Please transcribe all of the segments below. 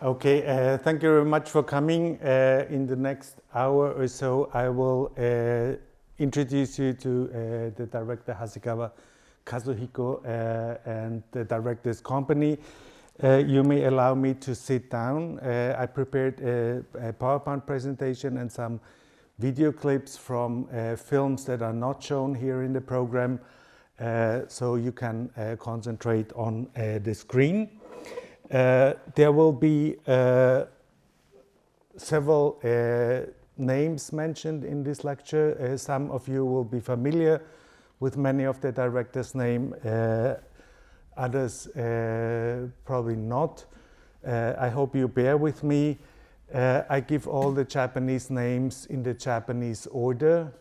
Okay, thank you very much for coming. In the next hour or so, I will introduce you to the director Hasegawa, Kazuhiko, and the director's company. You may allow me to sit down. I prepared a PowerPoint presentation and some video clips from films that are not shown here in the program, so you can concentrate on the screen. There will be several names mentioned in this lecture. Some of you will be familiar with many of the directors' names, others probably not. I hope you bear with me. I give all the Japanese names in the Japanese order,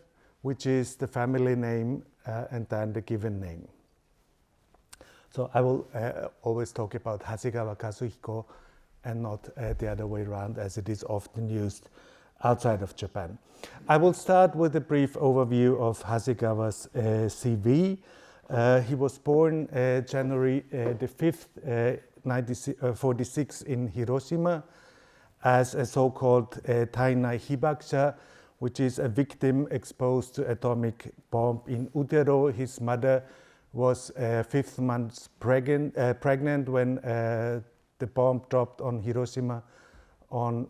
which is the family name and then the given name. So I will always talk about Hasegawa Kazuhiko and not the other way around, as it is often used outside of Japan. I will start with a brief overview of Hasegawa's CV. He was born January the 5th, 1946 in Hiroshima as a so-called Tainai Hibakusha, which is a victim exposed to atomic bomb in utero. His mother was 5 months pregnant when the bomb dropped on Hiroshima on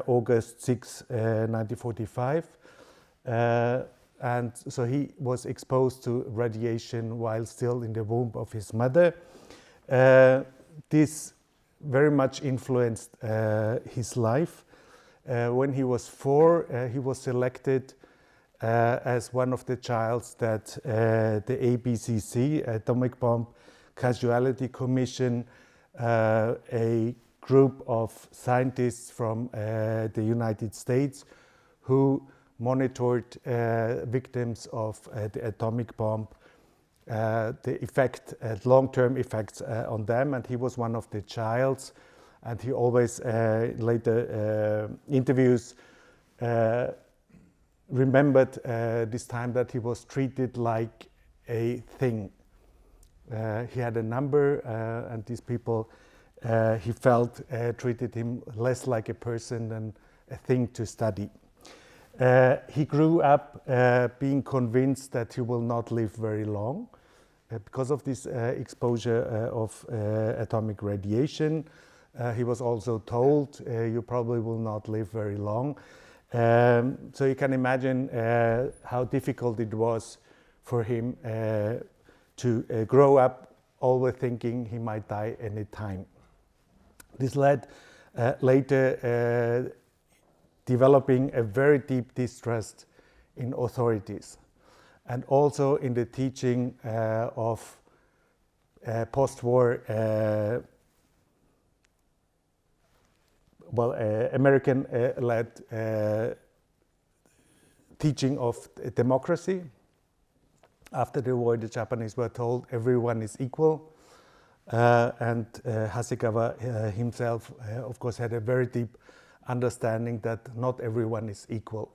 August 6, 1945. And so he was exposed to radiation while still in the womb of his mother. This very much influenced his life. When he was 4, he was selected as one of the childs that the ABCC, Atomic Bomb Casualty Commission, a group of scientists from the United States who monitored victims of the atomic bomb, the effect, long-term effects on them, and he was one of the childs. And he always, later interviews, remembered this time that he was treated like a thing. He had a number, and these people, he felt, treated him less like a person than a thing to study. He grew up being convinced that he will not live very long because of this exposure of atomic radiation. He was also told, you probably will not live very long. So you can imagine how difficult it was for him to grow up always thinking he might die any time. This led later developing a very deep distrust in authorities and also in the teaching of post-war American-led teaching of democracy. After the war, the Japanese were told everyone is equal, and Hasegawa himself, of course, had a very deep understanding that not everyone is equal,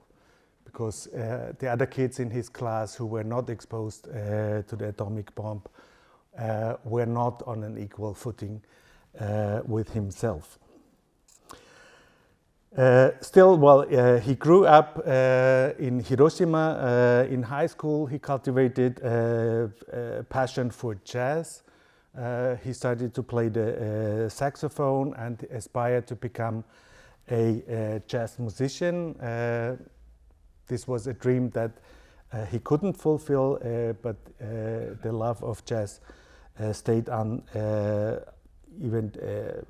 because the other kids in his class who were not exposed to the atomic bomb were not on an equal footing with himself. He grew up in Hiroshima. In high school, he cultivated a passion for jazz. He started to play the saxophone and aspired to become a jazz musician. This was a dream that he couldn't fulfill, but the love of jazz stayed on even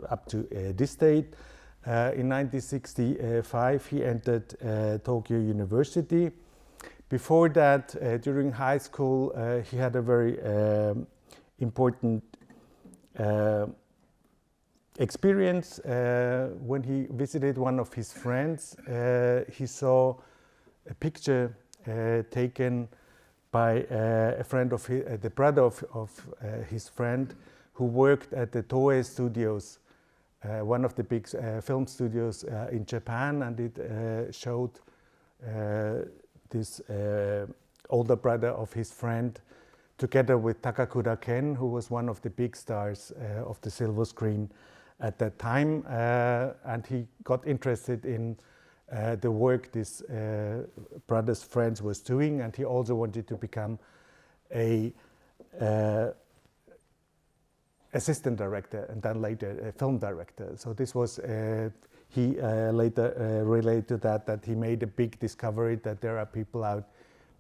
up to this date. In 1965, he entered Tokyo University. Before that, during high school, he had a very important experience. When he visited one of his friends, he saw a picture taken by a friend of his, the brother of his friend, who worked at the Toei Studios, one of the big film studios in Japan, and it showed this older brother of his friend together with Takakura Ken, who was one of the big stars of the silver screen at that time, and he got interested in the work this brothers friends was doing, and he also wanted to become a assistant director and then later a film director. So this was, he later related to that he made a big discovery that there are people out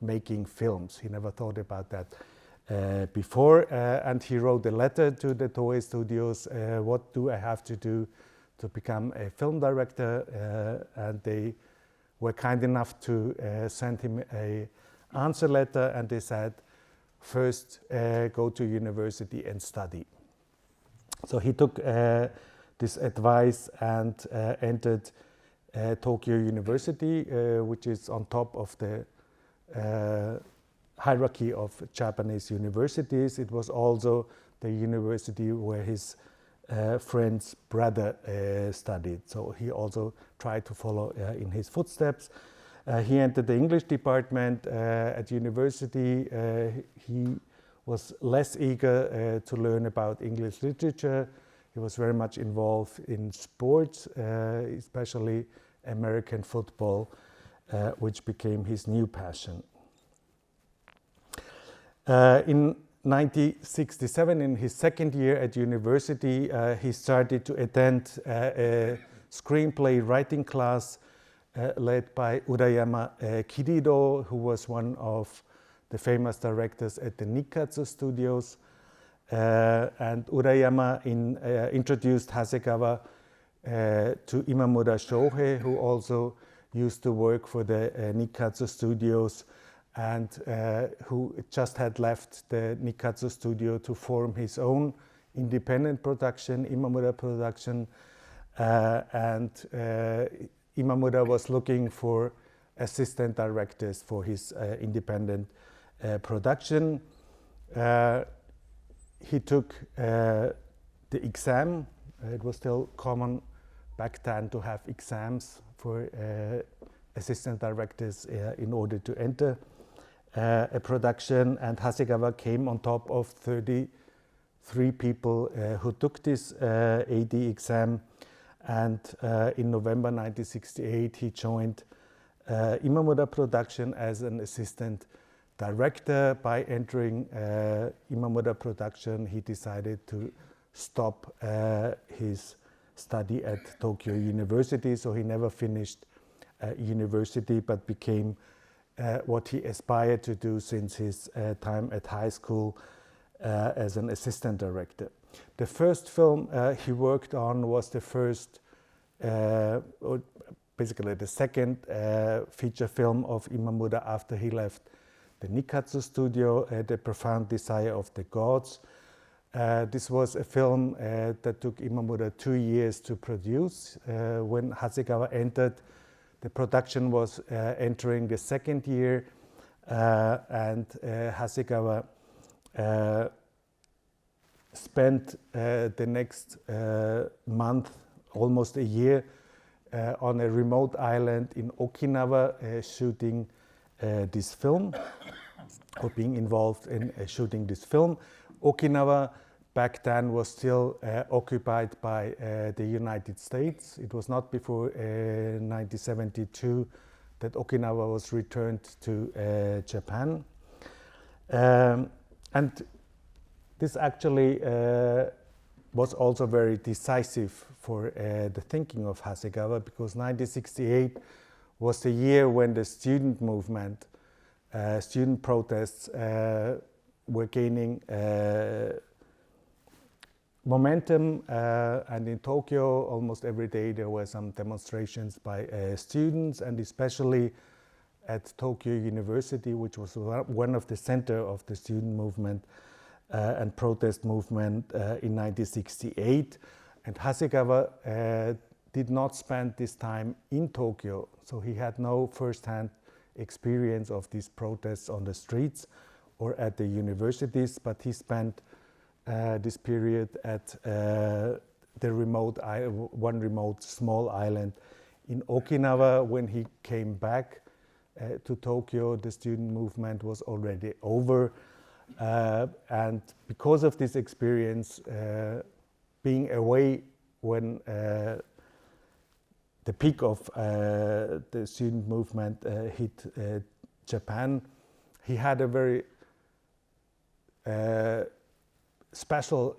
making films. He never thought about that before, and he wrote a letter to the Toei Studios, what do I have to do to become a film director, and they were kind enough to send him a answer letter, and they said, first go to university and study. So he took this advice and entered Tokyo University, which is on top of the hierarchy of Japanese universities. It was also the university where his friend's brother studied. So he also tried to follow in his footsteps. He entered the English department at university. He was less eager to learn about English literature. He was very much involved in sports, especially American football, which became his new passion. In 1967, in his second year at university, he started to attend a screenplay writing class led by Urayama Kirido, who was one of the famous directors at the Nikatsu studios. And Urayama introduced Hasegawa to Imamura Shohei, who also used to work for the Nikatsu studios and who just had left the Nikatsu studio to form his own independent production, Imamura Production. And Imamura was looking for assistant directors for his independent production. He took the exam. It was still common back then to have exams for assistant directors in order to enter a production, and Hasegawa came on top of 33 people who took this AD exam, and in November 1968 he joined Imamura Production as an assistant director. By entering Imamura Production, he decided to stop his study at Tokyo University, so he never finished university but became what he aspired to do since his time at high school as an assistant director. The first film he worked on was the first, or basically the second feature film of Imamura after he left the Nikatsu studio, The Profound Desire of the Gods. This was a film that took Imamura 2 years to produce. When Hasegawa entered, the production was entering the second year, and Hasegawa spent the next month, almost a year, on a remote island in Okinawa shooting this film, or being involved in shooting this film. Okinawa back then was still occupied by the United States. It was not before 1972 that Okinawa was returned to Japan. And this actually was also very decisive for the thinking of Hasegawa, because 1968 was the year when the student movement, student protests were gaining momentum, and in Tokyo almost every day there were some demonstrations by students, and especially at Tokyo University, which was one of the center of the student movement and protest movement in 1968. And Hasegawa did not spend this time in Tokyo, so he had no first-hand experience of these protests on the streets or at the universities, but he spent this period at the one remote small island in Okinawa. When he came back to Tokyo, the student movement was already over, and because of this experience, being away when the peak of the student movement hit Japan, he had a very special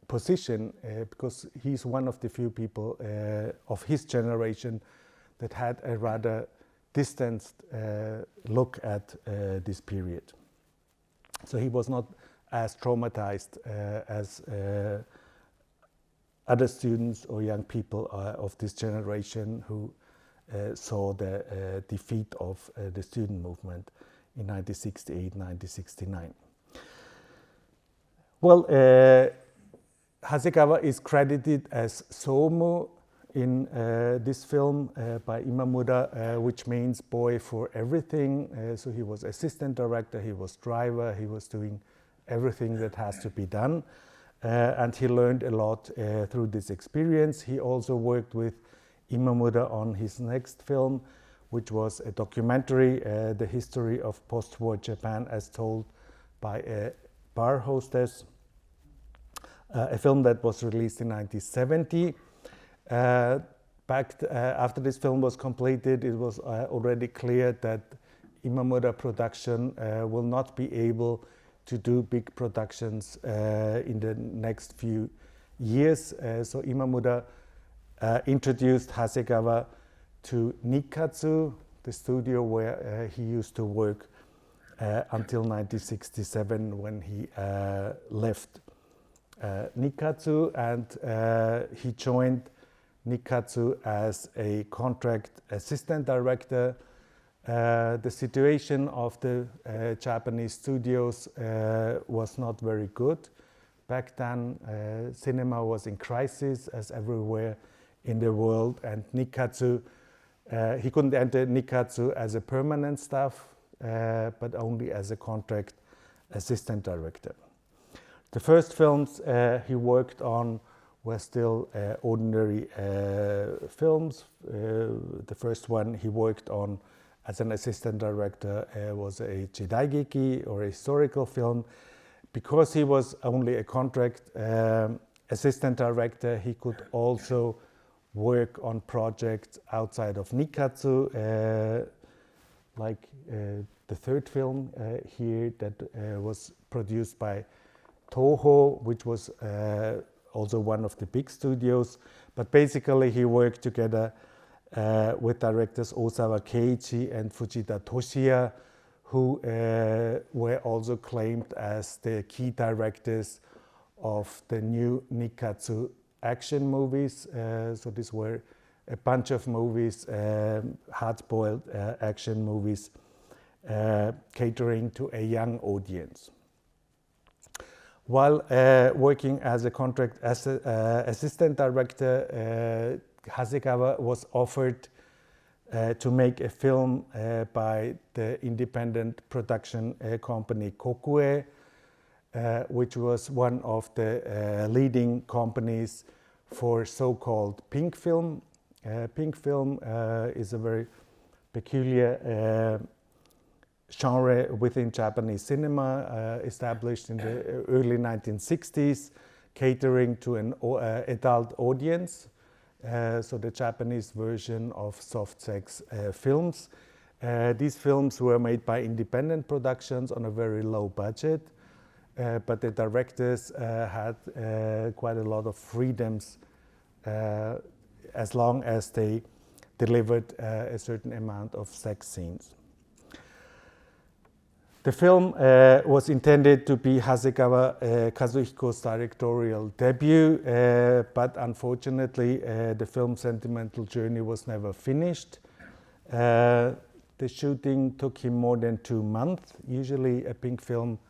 position because he's one of the few people of his generation that had a rather distanced look at this period. So he was not as traumatized as other students or young people of this generation who saw the defeat of the student movement in 1968, 1969. Well, Hasegawa is credited as Somu in this film by Imamura, which means boy for everything. So he was assistant director, he was driver, he was doing everything that has to be done. And he learned a lot through this experience. He also worked with Imamura on his next film, which was a documentary, The History of Post-War Japan as told by a bar hostess, a film that was released in 1970. After this film was completed, it was already clear that Imamura production will not be able to do big productions in the next few years. So Imamura introduced Hasegawa to Nikkatsu, the studio where he used to work until 1967 when he left Nikkatsu, and he joined Nikkatsu as a contract assistant director. The situation of the Japanese studios was not very good. Back then, cinema was in crisis as everywhere in the world, and Nikkatsu, he couldn't enter Nikkatsu as a permanent staff, but only as a contract assistant director. The first films he worked on were still ordinary films. The first one he worked on as an assistant director was a Jidaigeki, or a historical film. Because he was only a contract assistant director, he could also work on projects outside of Nikkatsu, like the third film here that was produced by Toho, which was also one of the big studios. But basically he worked together with directors Osawa Keiichi and Fujita Toshiya, who were also claimed as the key directors of the new Nikkatsu action movies. So these were a bunch of movies, hard-boiled action movies, catering to a young audience. While working as a contract assistant director, Hasegawa was offered to make a film by the independent production company Kokue, which was one of the leading companies for so-called pink film. Pink film is a very peculiar genre within Japanese cinema, established in the early 1960s, catering to an adult audience. So the Japanese version of soft sex films. These films were made by independent productions on a very low budget, but the directors had quite a lot of freedoms as long as they delivered a certain amount of sex scenes. The film was intended to be Hasegawa Kazuhiko's directorial debut, but unfortunately the film's sentimental journey was never finished. The shooting took him more than 2 months. Usually a pink film,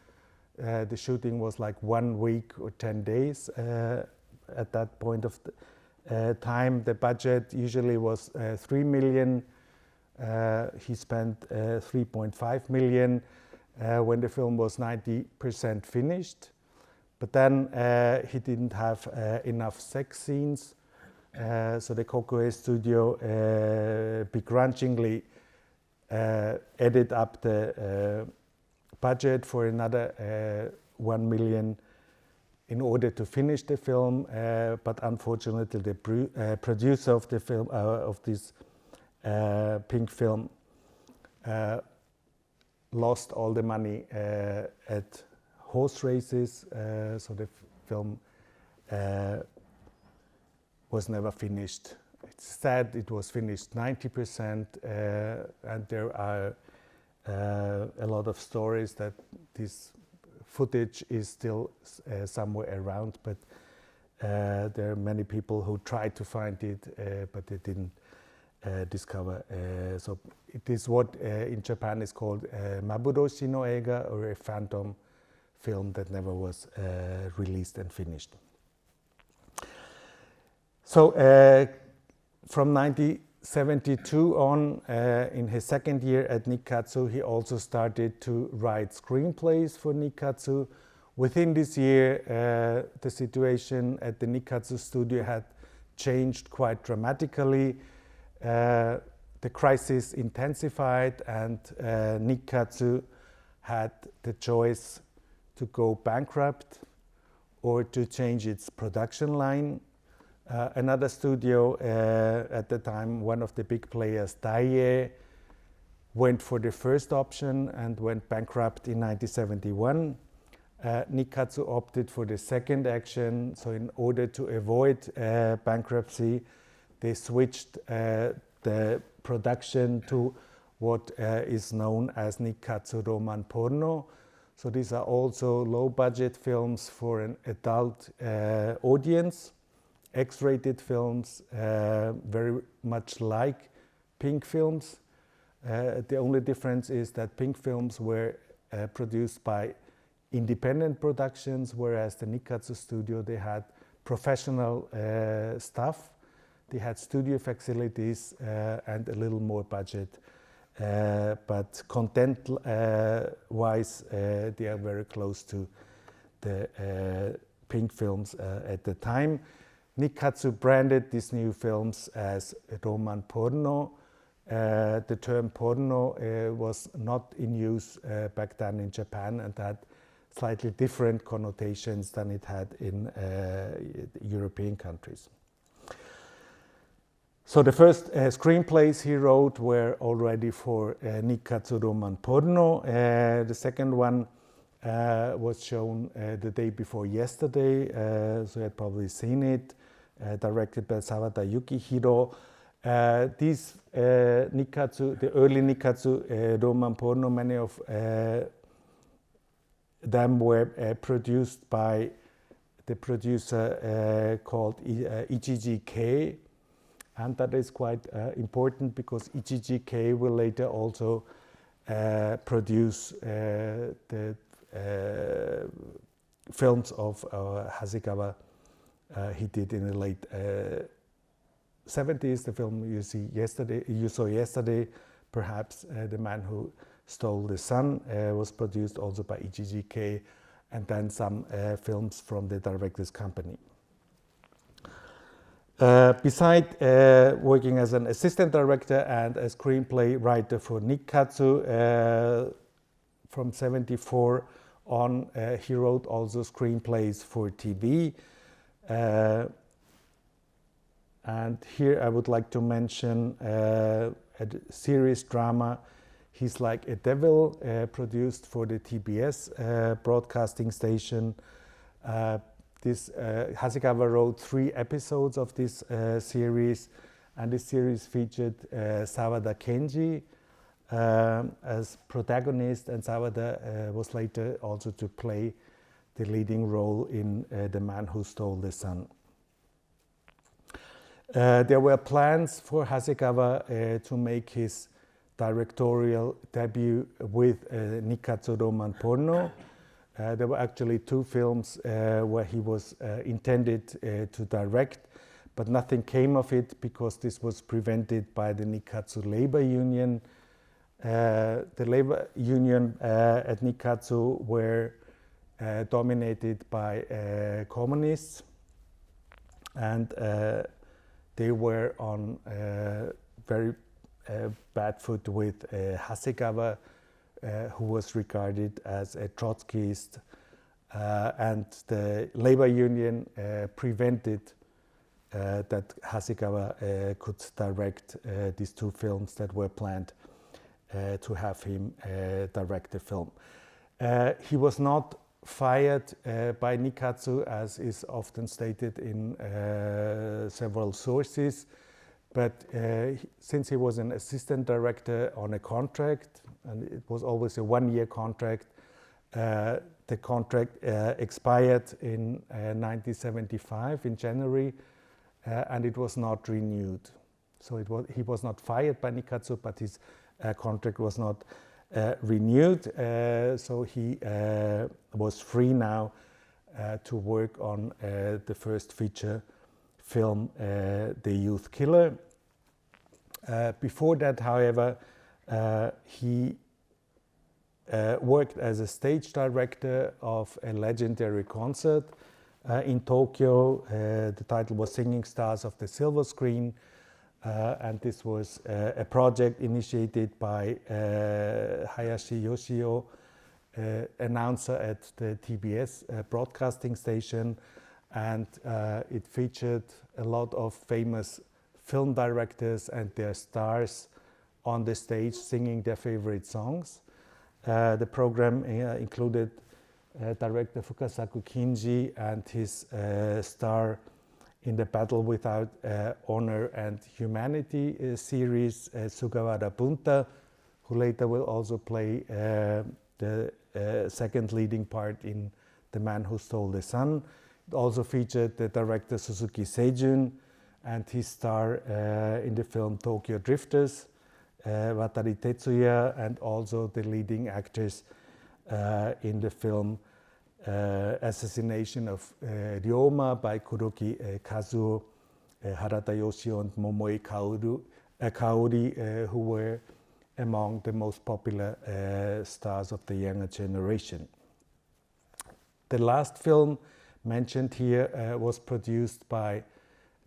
the shooting was like 1 week or 10 days. At that point of time, the budget usually was 3 million. He spent 3.5 million. When the film was 90% finished. But then he didn't have enough sex scenes, so the Kokue studio begrudgingly added up the budget for another 1 million in order to finish the film, but unfortunately the producer of the film, of this pink film, lost all the money at horse races, so the film was never finished. It's said it was finished 90%, and there are a lot of stories that this footage is still somewhere around, but there are many people who tried to find it, but they didn't discover. So it is what in Japan is called Maburoshi no Eiga, or a phantom film that never was released and finished. So from 1972 on, in his second year at Nikkatsu, he also started to write screenplays for Nikkatsu. Within this year, the situation at the Nikkatsu studio had changed quite dramatically. The crisis intensified, and Nikkatsu had the choice to go bankrupt or to change its production line. Another studio at the time, one of the big players, Daiei, went for the first option and went bankrupt in 1971. Nikkatsu opted for the second action, so in order to avoid bankruptcy, they switched the production to what is known as Nikkatsu Roman Porno. So these are also low-budget films for an adult audience, X-rated films, very much like pink films. The only difference is that pink films were produced by independent productions, whereas the Nikkatsu studio, they had professional staff. They had studio facilities and a little more budget, but content-wise, they are very close to the pink films at the time. Nikkatsu branded these new films as Roman Porno. The term porno was not in use back then in Japan, and had slightly different connotations than it had in European countries. So the first screenplays he wrote were already for Nikkatsu Roman Porno. The second one was shown the day before yesterday, so you had probably seen it, directed by Sawada Yukihiro. These Nikkatsu, the early Nikkatsu Roman Porno, many of them were produced by the producer called Ichijike, and that is quite important because Ichijike will later also produce the films of Hasegawa he did in the late 70s. The film you saw yesterday, perhaps The Man Who Stole the Sun, was produced also by Ichijike, and then some films from the director's company. Beside working as an assistant director and a screenplay writer for Nikkatsu, from 1974 on, he wrote also screenplays for TV. And here I would like to mention a series drama, He's Like a Devil, produced for the TBS broadcasting station. Hasegawa wrote 3 episodes of this series, and this series featured Sawada Kenji as protagonist, and Sawada was later also to play the leading role in The Man Who Stole the Sun. There were plans for Hasegawa to make his directorial debut with Nikkatsu Roman Porno. There were actually 2 films where he was intended to direct, but nothing came of it because this was prevented by the Nikkatsu labor union. The labor union at Nikkatsu were dominated by communists, and they were on very bad foot with Hasegawa, who was regarded as a Trotskyist and the labor union prevented that Hasegawa could direct these two films that were planned to have him direct the film. He was not fired by Nikatsu, as is often stated in several sources, but since he was an assistant director on a contract, and it was always a one-year contract, the contract expired in 1975 in January, and it was not renewed. So he was not fired by Nikatsu, but his contract was not renewed. So he was free now to work on the first feature film, The Youth Killer. Before that, however, he worked as a stage director of a legendary concert in Tokyo. The title was Singing Stars of the Silver Screen, and this was a project initiated by Hayashi Yoshio, announcer at the TBS broadcasting station, and it featured a lot of famous film directors and their stars on the stage singing their favorite songs. The program included director Fukasaku Kinji and his star in the Battle Without Honor and Humanity series, Sugawara Bunta, who later will also play the second leading part in The Man Who Stole the Sun. It also featured the director Suzuki Seijun and his star in the film Tokyo Drifters, Watari Tetsuya, and also the leading actors in the film Assassination of Ryoma by Kuroki Kazuo, Harada Yoshio, and Momoe Kaori, who were among the most popular stars of the younger generation. The last film mentioned here was produced by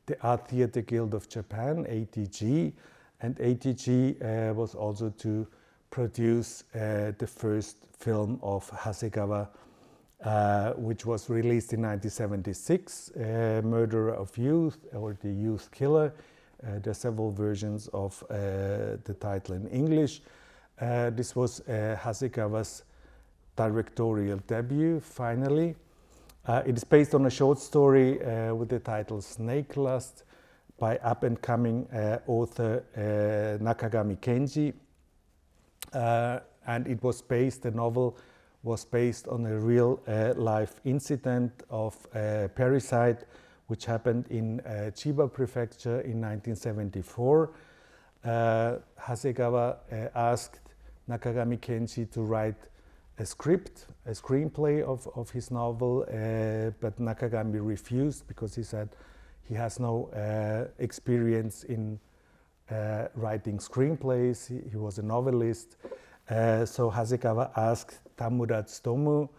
the Art Theatre Guild of Japan, ATG, and ATG was also to produce the first film of Hasegawa, which was released in 1976, Murderer of Youth, or The Youth Killer. There are several versions of the title in English. This was Hasegawa's directorial debut, finally. It is based on a short story with the title Snake Lust by up-and-coming author Nakagami Kenji. And it was based, the novel was based on a real life incident of parricide which happened in Chiba Prefecture in 1974. Hasegawa asked Nakagami Kenji to write a script, a screenplay of his novel, but Nakagami refused because he said he has no experience in writing screenplays. He was a novelist. So Hasegawa asked Tamura Tsutomu,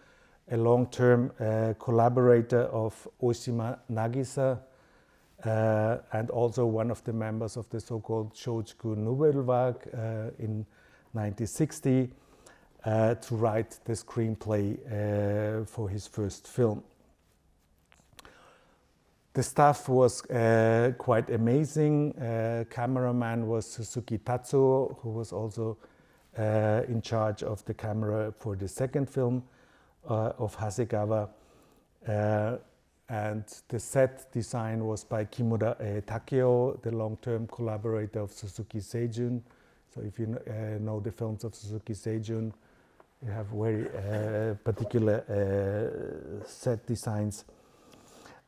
a long-term collaborator of Oshima Nagisa, and also one of the members of the so-called Shojuku Nouvelle Vague in 1960, to write the screenplay for his first film. The staff was quite amazing. Cameraman was Suzuki Tatsuo, who was also in charge of the camera for the second film of Hasegawa. And the set design was by Kimura Takeo, the long-term collaborator of Suzuki Seijun. So if you know the films of Suzuki Seijun, you have very particular set designs.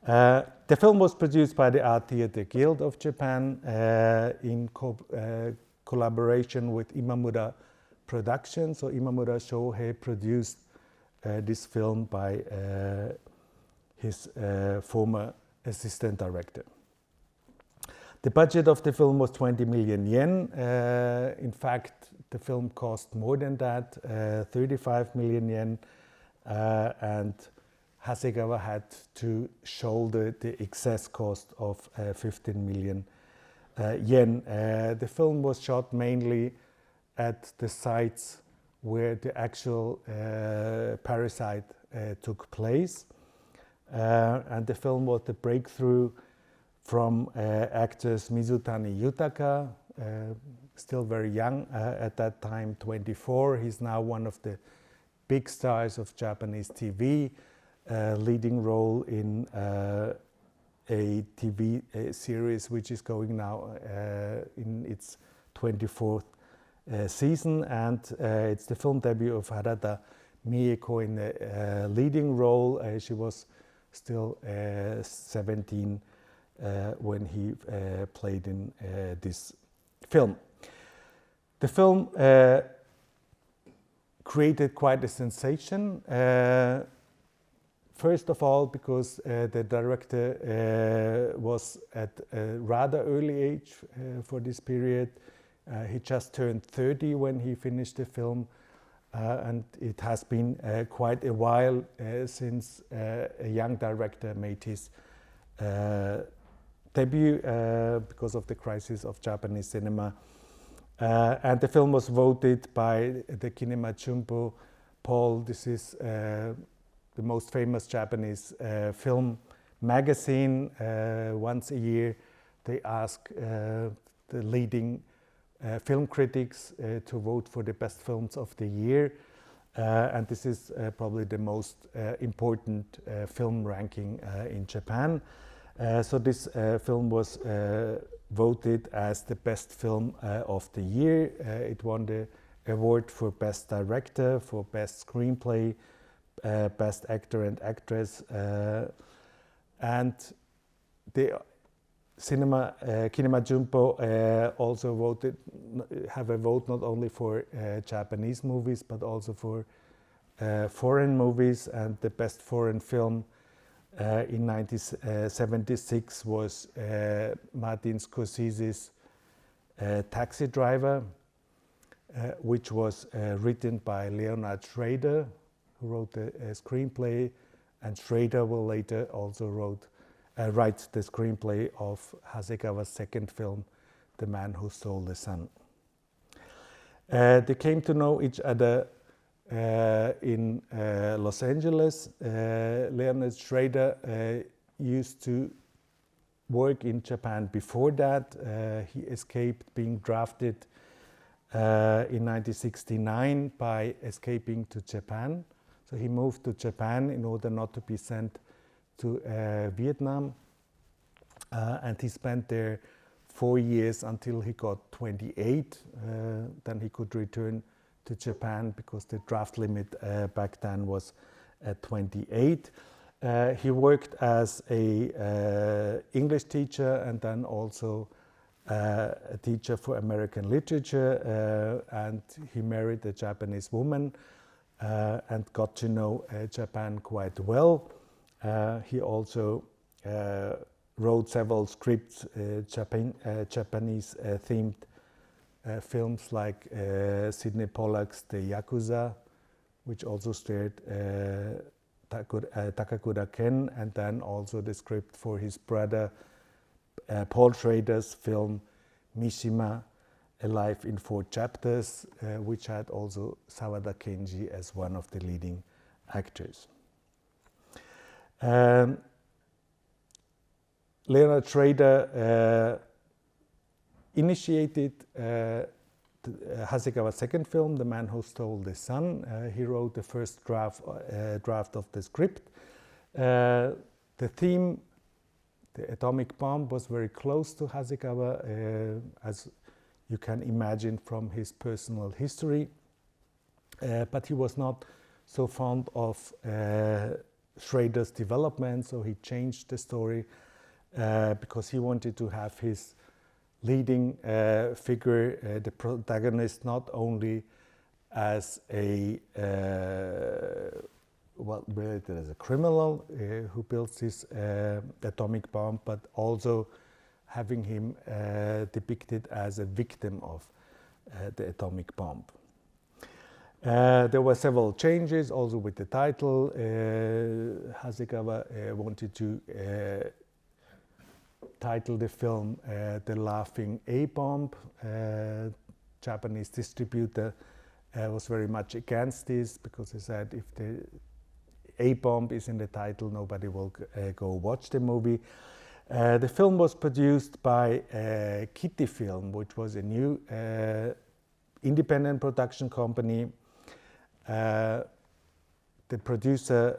The film was produced by the Art Theatre Guild of Japan in collaboration with Imamura Productions. So Imamura Shohei produced this film by his former assistant director. The budget of the film was 20 million yen. In fact, the film cost more than that, 35 million yen, and Hasegawa had to shoulder the excess cost of 15 million yen. The film was shot mainly at the sites where the actual parricide took place. And the film was the breakthrough from actors Mizutani Yutaka, still very young at that time, 24. He's now one of the big stars of Japanese TV, leading role in a TV series which is going now in its 24th season, and it's the film debut of Harada Mieko in the leading role. She was still 17 when he played in this film. The film created quite a sensation. First of all, because the director was at a rather early age for this period. He just turned 30 when he finished the film, and it has been quite a while since a young director made his debut because of the crisis of Japanese cinema. And the film was voted by the Kinema Jumbo poll. This is the most famous Japanese film magazine. Once a year, they ask the leading film critics to vote for the best films of the year. And this is probably the most important film ranking in Japan. So this film was voted as the best film of the year. It won the award for Best Director, for Best Screenplay, Best Actor and Actress, and the Kinema Jumbo also have a vote not only for Japanese movies but also for foreign movies, and the best foreign film in 1976 was Martin Scorsese's Taxi Driver, which was written by Leonard Schrader, who wrote the screenplay, and Schrader will later also write the screenplay of Hasegawa's second film, The Man Who Stole the Sun. They came to know each other in Los Angeles. Leonard Schrader used to work in Japan before that. He escaped being drafted in 1969 by escaping to Japan. So he moved to Japan in order not to be sent to Vietnam, and he spent there 4 years until he got 28. Then he could return to Japan because the draft limit back then was at 28. He worked as a English teacher and then also a teacher for American literature, and he married a Japanese woman and got to know Japan quite well. He also wrote several scripts, Japanese themed films like Sidney Pollack's The Yakuza, which also starred Takakura Ken, and then also the script for his brother Paul Schrader's film Mishima, A Life in 4 Chapters, which had also Sawada Kenji as one of the leading actors. Leonard Schrader initiated Hasegawa's second film, The Man Who Stole the Sun. He wrote the first draft of the script. The theme, the atomic bomb, was very close to Hasegawa, as you can imagine from his personal history. But he was not so fond of Schrader's development, so he changed the story because he wanted to have his leading figure, the protagonist, not only as a related as a criminal who builds this atomic bomb, but also having him depicted as a victim of the atomic bomb. There were several changes also with the title. Hasegawa wanted to title the film The Laughing A-Bomb. Japanese distributor was very much against this because he said A-bomb is in the title, nobody will go watch the movie. The film was produced by Kitty Film, which was a new independent production company. The producer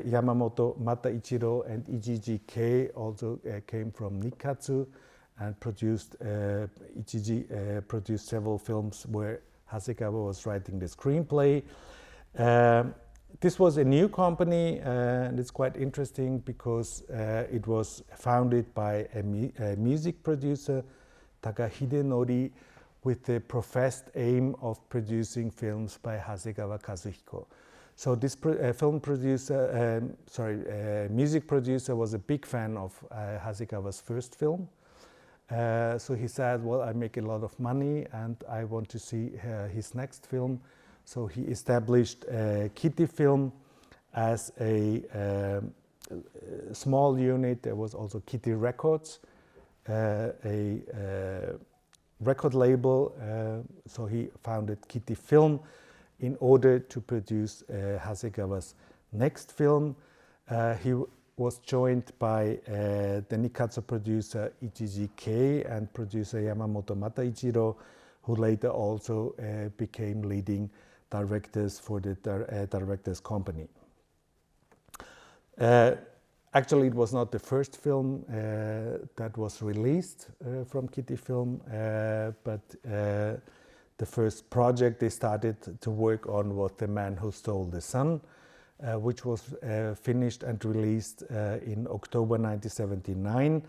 Yamamoto Mataichiro and Ijiji Kei also came from Nikatsu and Ijiji produced several films where Hasegawa was writing the screenplay. This was a new company, and it's quite interesting because it was founded by a music producer, Takahide Nori, with the professed aim of producing films by Hasegawa Kazuhiko. So this music producer was a big fan of Hasegawa's first film. So he said, well, I make a lot of money and I want to see his next film. So he established Kitty Film as a small unit. There was also Kitty Records, a record label. So he founded Kitty Film in order to produce Hasegawa's next film. He was joined by the Nikatsu producer Ijiji Kei and producer Yamamoto Mataichiro, who later also became leading directors for the directors company. Actually, it was not the first film that was released from Kitty Film, but the first project they started to work on was The Man Who Stole the Sun, which was finished and released in October 1979.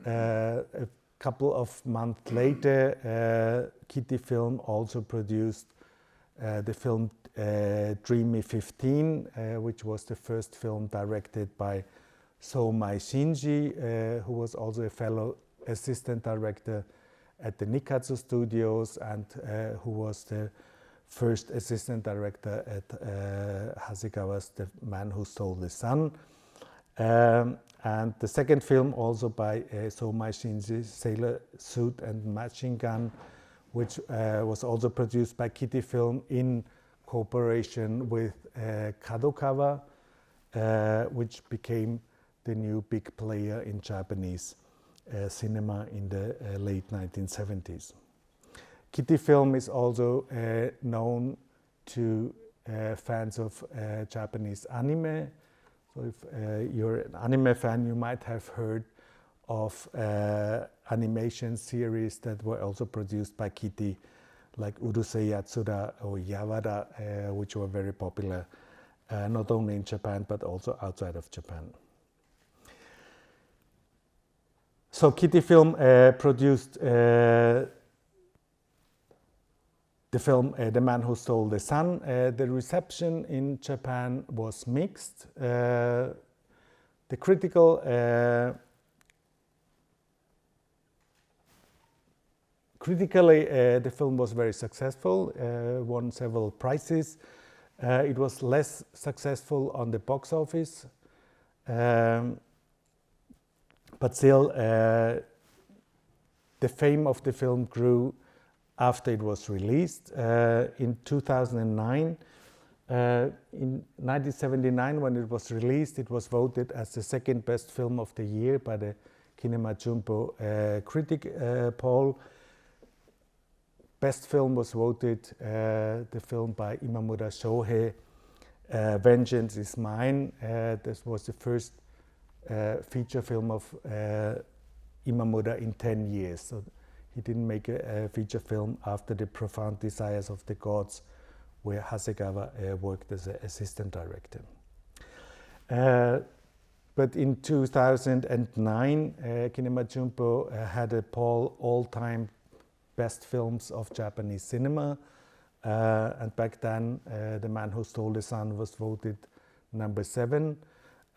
A couple of months later, Kitty Film also produced the film Dream Me 15, which was the first film directed by Meij Shinji, who was also a fellow assistant director at the Nikatsu studios and who was the first assistant director at Hasegawa's The Man Who Stole the Sun. And the second film also by Meij Shinji, Sailor Suit and Machine Gun, which was also produced by Kitty Film in cooperation with Kadokawa, which became the new big player in Japanese cinema in the late 1970s. Kitty Film is also known to fans of Japanese anime. So if you're an anime fan, you might have heard of animation series that were also produced by Kitty, like Urusei Yatsura or Yawara, which were very popular not only in Japan but also outside of Japan. So Kitty Film produced the film The Man Who Stole the Sun. The reception in Japan was mixed. The critically, the film was very successful, won several prizes. It was less successful on the box office, but still the fame of the film grew after it was released. In 2009, in 1979, when it was released, it was voted as the second best film of the year by the Kinema Junpo critic poll. Best film was voted the film by Imamura Shohei, Vengeance is Mine. This was the first feature film of Imamura in 10 years. So he didn't make a feature film after The Profound Desires of the Gods, where Hasegawa worked as an assistant director. But in 2009, Kinema Junpo had a poll all-time best films of Japanese cinema. And back then, The Man Who Stole the Sun was voted number 7.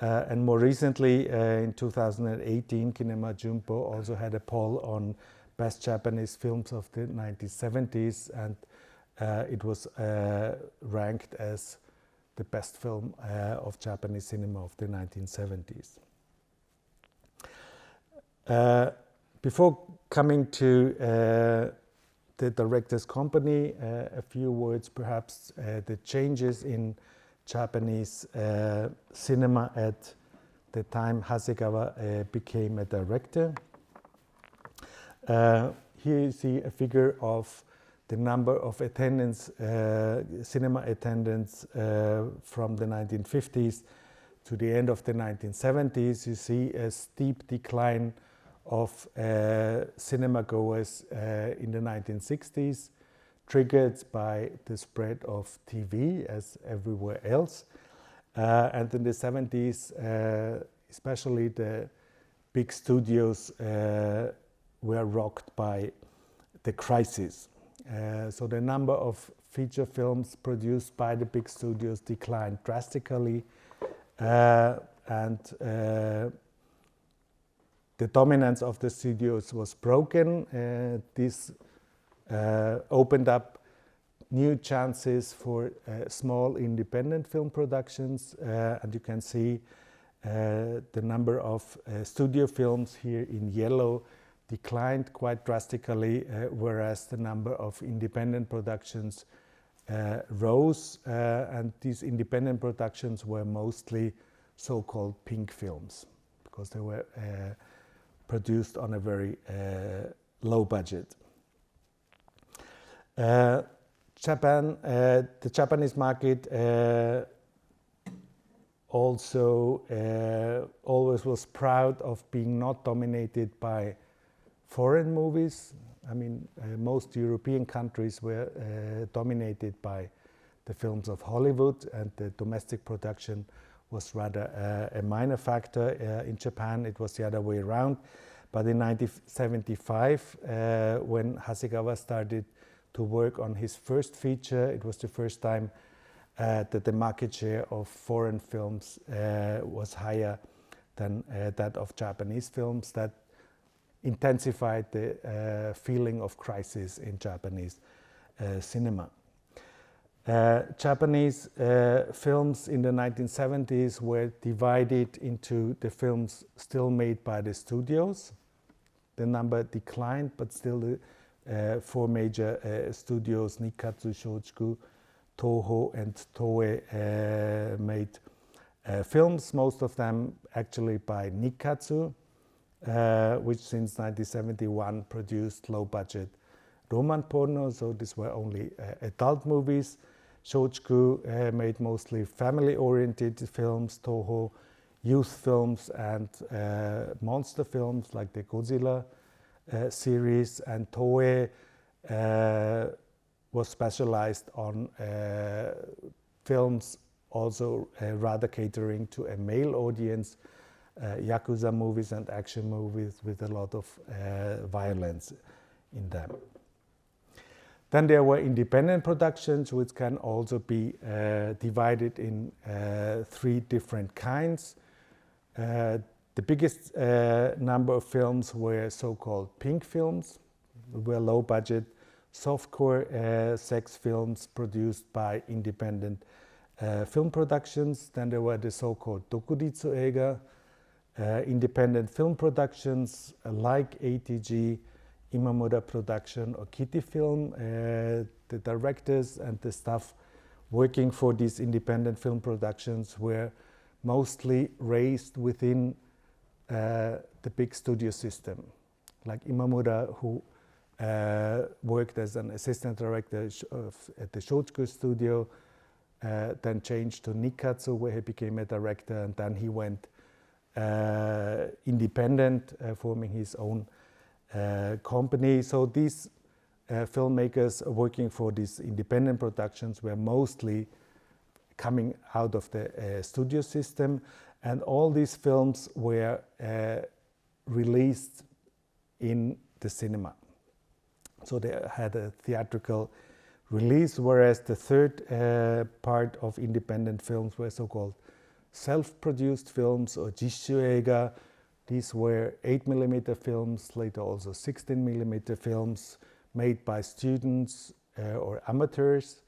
And more recently, in 2018, Kinema Junpo also had a poll on best Japanese films of the 1970s, and it was ranked as the best film of Japanese cinema of the 1970s. Before coming to the director's company, a few words perhaps the changes in Japanese cinema at the time Hasegawa became a director. Here you see a figure of the number of attendance, cinema attendance from the 1950s to the end of the 1970s. You see a steep decline of cinema goers in the 1960s, triggered by the spread of TV as everywhere else. And in the 70s, especially the big studios were rocked by the crisis. So the number of feature films produced by the big studios declined drastically, and the dominance of the studios was broken. This opened up new chances for small independent film productions, and you can see the number of studio films here in yellow declined quite drastically, whereas the number of independent productions rose, and these independent productions were mostly so-called pink films because they were produced on a very low budget. Japan, the Japanese market also always was proud of being not dominated by foreign movies. I mean, most European countries were dominated by the films of Hollywood, and the domestic production was rather a minor factor. In Japan, it was the other way around. But in 1975, when Hasegawa started to work on his first feature, it was the first time that the market share of foreign films was higher than that of Japanese films. That intensified the feeling of crisis in Japanese cinema. Japanese films in the 1970s were divided into the films still made by the studios. The number declined, but still the four major studios, Nikkatsu, Shochiku, Toho and Toei, made films, most of them actually by Nikkatsu, which since 1971 produced low-budget Roman porno, so these were only adult movies. Shochiku made mostly family-oriented films, Toho youth films and monster films like the Godzilla series, and Toei was specialized on films also rather catering to a male audience, Yakuza movies and action movies with a lot of violence in them. Then there were independent productions, which can also be divided in three different kinds. The biggest number of films were so-called pink films, were low-budget softcore sex films produced by independent film productions. Then there were the so-called dokuritsu eiga, independent film productions like ATG, Imamura Production or Kitty Film. The directors and the staff working for these independent film productions were mostly raised within the big studio system. Like Imamura, who worked as an assistant director at the Shochiku studio, then changed to Nikkatsu, where he became a director, and then he went independent, forming his own company. So these filmmakers working for these independent productions were mostly coming out of the studio system, and all these films were released in the cinema. So they had a theatrical release, whereas the third part of independent films were so-called self-produced films or jishu eiga. These were 8mm films, later also 16mm films made by students or amateurs,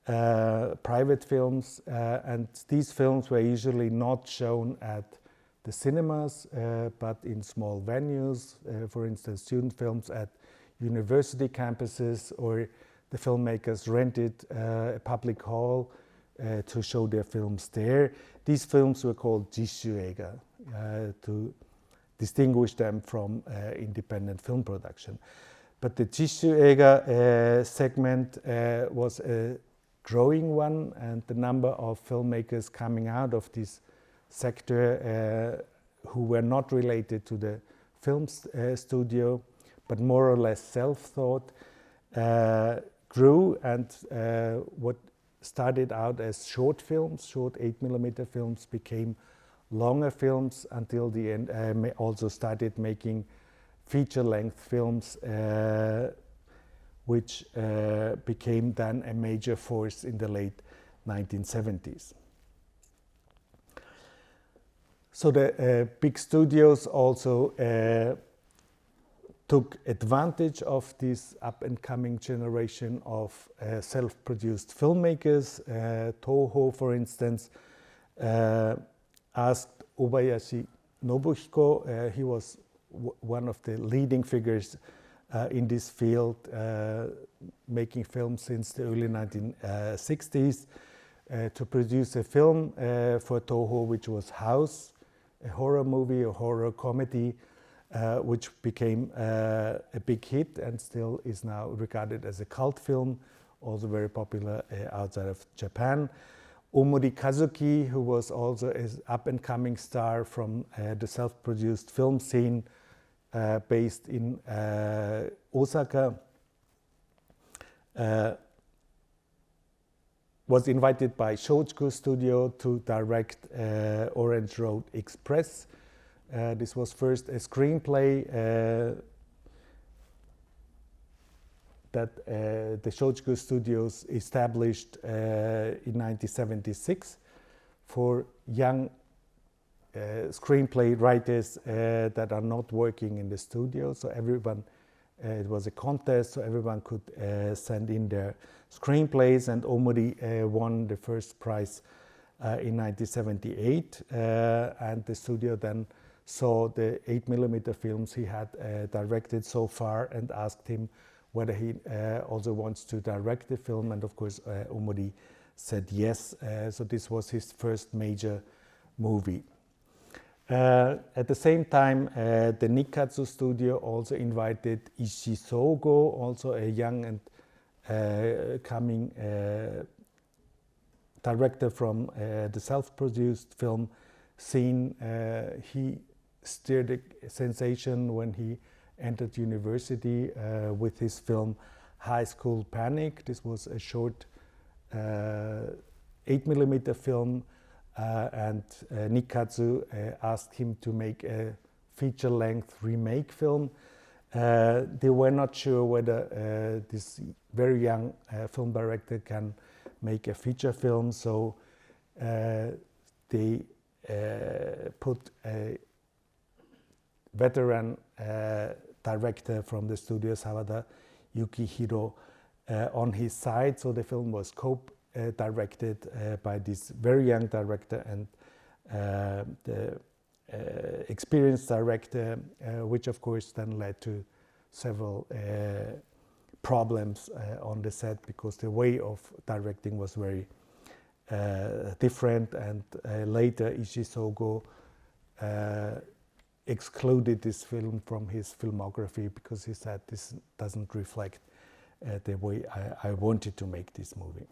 private films, and these films were usually not shown at the cinemas, but in small venues, for instance, student films at university campuses, or the filmmakers rented a public hall to show their films there. These films were called Jishuega to distinguish them from independent film production. But the Jishuega segment was a growing one, and the number of filmmakers coming out of this sector who were not related to the film studio, but more or less self-taught, grew, and what started out as short films, short 8mm films, became longer films until the end, also started making feature-length films, which became then a major force in the late 1970s. So the big studios also took advantage of this up-and-coming generation of self-produced filmmakers. Toho, for instance, asked Obayashi Nobuhiko, he was one of the leading figures in this field, making films since the early 1960s, to produce a film for Toho, which was House, a horror movie, a horror comedy, which became a big hit and still is now regarded as a cult film, also very popular outside of Japan. Omori Kazuki, who was also an up-and-coming star from the self-produced film scene based in Osaka, was invited by Shochiku Studio to direct Orange Road Express. This was first a screenplay that the Shochiku Studios established in 1976 for young screenplay writers that are not working in the studio. So everyone, it was a contest, so everyone could send in their screenplays, and Omori won the first prize in 1978, and the studio then saw the 8mm films he had directed so far and asked him whether he also wants to direct the film, and of course Omori said yes. So this was his first major movie. At the same time, the Nikkatsu studio also invited Ishii Sogo, also a young and coming director from the self-produced film scene. He stirred a sensation when he entered university with his film High School Panic. This was a short 8mm film, and Nikkatsu asked him to make a feature-length remake film. They were not sure whether this very young film director can make a feature film, so they put a veteran director from the studio, Sawada Yukihiro, on his side. So the film was co-directed by this very young director and the experienced director, which of course then led to several problems on the set, because the way of directing was very different, and later Ishii Sogo excluded this film from his filmography because he said this doesn't reflect the way I wanted to make this movie.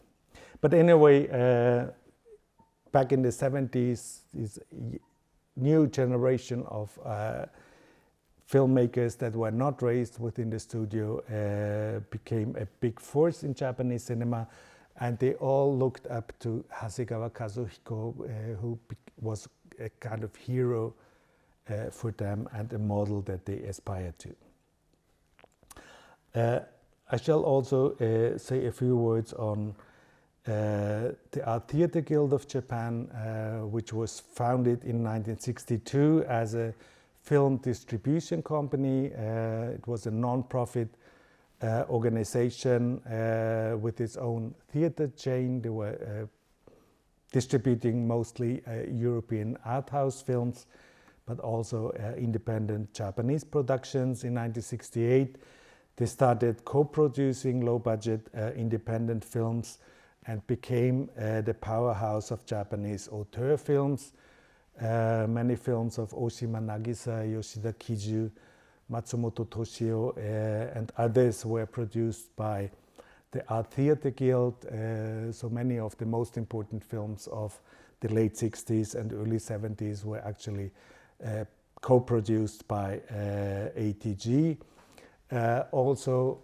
But anyway, back in the 70s, this new generation of filmmakers that were not raised within the studio became a big force in Japanese cinema, and they all looked up to Hasegawa Kazuhiko, who was a kind of hero for them and a model that they aspired to. I shall also say a few words on the Art Theatre Guild of Japan, which was founded in 1962 as a film distribution company. It was a non-profit organization with its own theatre chain. They were distributing mostly European art house films, but also independent Japanese productions. In 1968, they started co-producing low-budget independent films and became the powerhouse of Japanese auteur films. Many films of Oshima Nagisa, Yoshida Kiju, Matsumoto Toshio, and others were produced by the Art Theatre Guild. So many of the most important films of the late 60s and early 70s were actually co-produced by ATG. Also,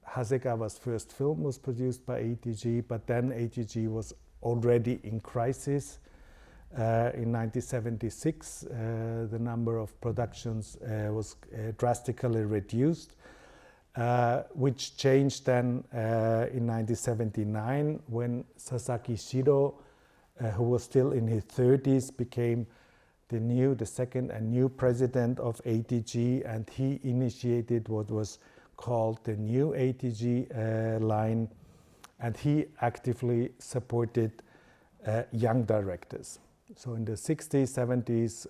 Hasegawa's first film was produced by ATG, but then ATG was already in crisis. In 1976, the number of productions was drastically reduced, which changed then in 1979 when Sasaki Shiro, who was still in his 30s, became the second and new president of ATG, and he initiated what was called the new ATG line, and he actively supported young directors. So in the 60s, 70s,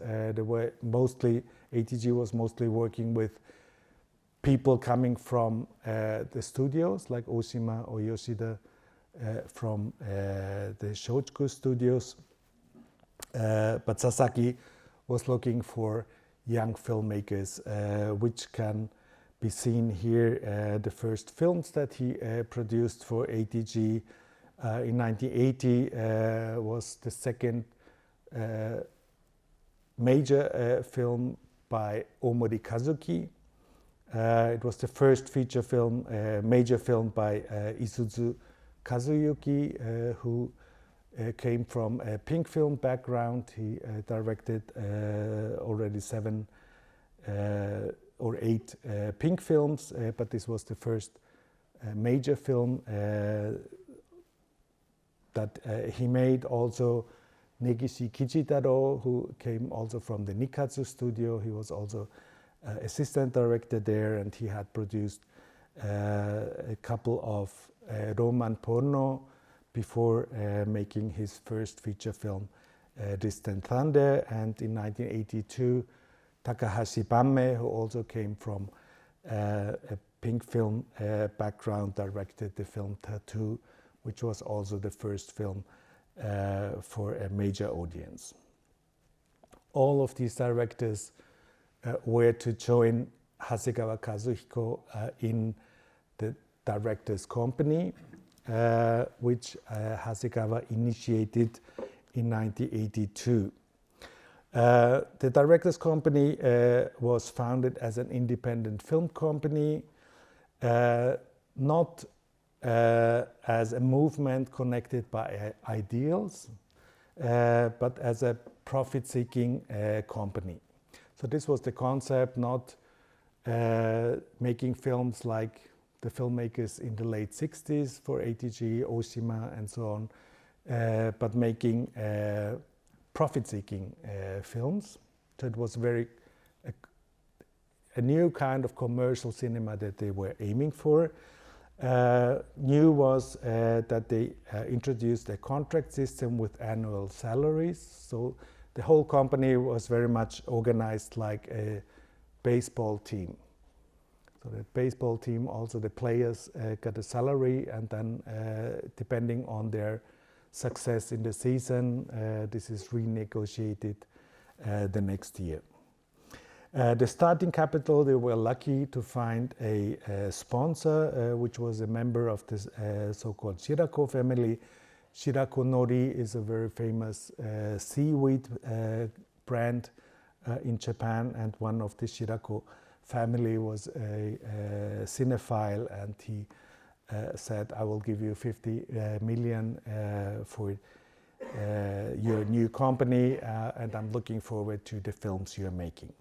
ATG was mostly working with people coming from the studios like Oshima or Yoshida from the Shochiku studios. But Sasaki was looking for young filmmakers, which can be seen here. The first films that he produced for ATG in 1980 was the second major film by Omori Kazuki. It was the first feature film, major film by Isuzu Kazuyuki, who came from a pink film background. He directed already 7 or 8 pink films, but this was the first major film that he made. Also Negishi Kijitaro, who came also from the Nikatsu studio. He was also assistant director there, and he had produced a couple of Roman porno before making his first feature film, Distant Thunder. And in 1982, Takahashi Bamme, who also came from a pink film background, directed the film Tattoo, which was also the first film for a major audience. All of these directors were to join Hasegawa Kazuhiko in the directors' company, which Hasegawa initiated in 1982. The directors' company was founded as an independent film company, not as a movement connected by ideals, but as a profit-seeking company. So this was the concept, not making films like the filmmakers in the late 60s for ATG, Oshima, and so on, but making profit-seeking films. So it was a new kind of commercial cinema that they were aiming for. New was that they introduced a contract system with annual salaries. So the whole company was very much organized like a baseball team. So the baseball team, also the players got a salary, and then depending on their success in the season, this is renegotiated the next year. The starting capital, they were lucky to find a sponsor, which was a member of this so-called Shirako family. Shirako Nori is a very famous seaweed brand in Japan, and one of the Shirako family was a cinephile, and he said, I will give you 50 million for your new company, and I'm looking forward to the films you're making.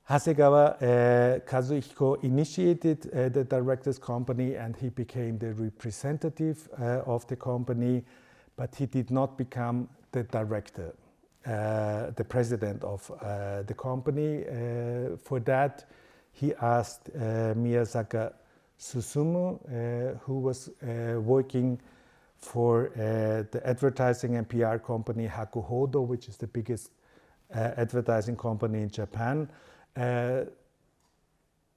Hasegawa Kazuhiko initiated the directors' company, and he became the representative of the company, but he did not become the director, the president of the company. For that, he asked Miyazaki Susumu, who was working for the advertising and PR company Hakuhodo, which is the biggest advertising company in Japan.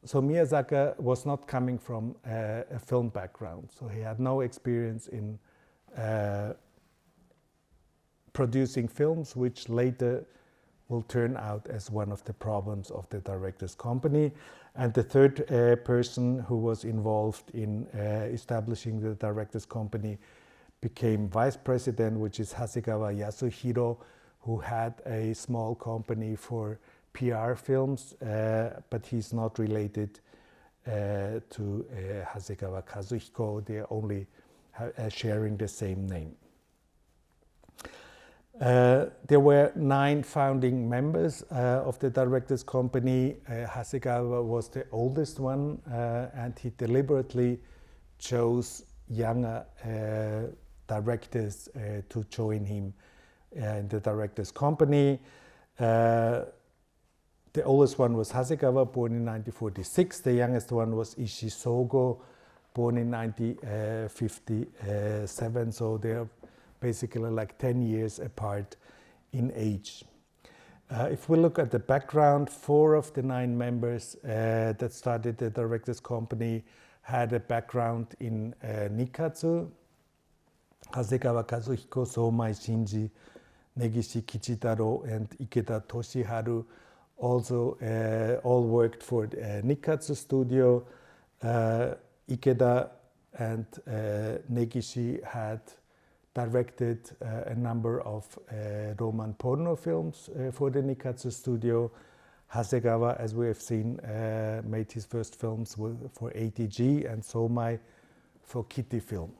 So Miyazaki was not coming from a film background, so he had no experience in producing films which later will turn out as one of the problems of the director's company. And the third person who was involved in establishing the director's company became vice president, which is Hasegawa Yasuhiro, who had a small company for PR films, but he's not related to Hasegawa Kazuhiko. They're only sharing the same name. There were 9 founding members of the directors' company. Hasegawa was the oldest one, and he deliberately chose younger directors to join him in the directors' company. The oldest one was Hasegawa, born in 1946. The youngest one was Ishii Sogo, born in 1957. So they're basically like 10 years apart in age. If we look at the background, 4 of the 9 members that started the directors' company had a background in Nikatsu. Hasegawa Kazuhiko, Meij Shinji, Negishi Kichitaro, and Ikeda Toshiharu also all worked for Nikatsu studio. Ikeda and Negishi had directed a number of Roman porno films for the Nikatsu studio. Hasegawa, as we have seen, made his first films for ATG, and Meij for Kitty Film.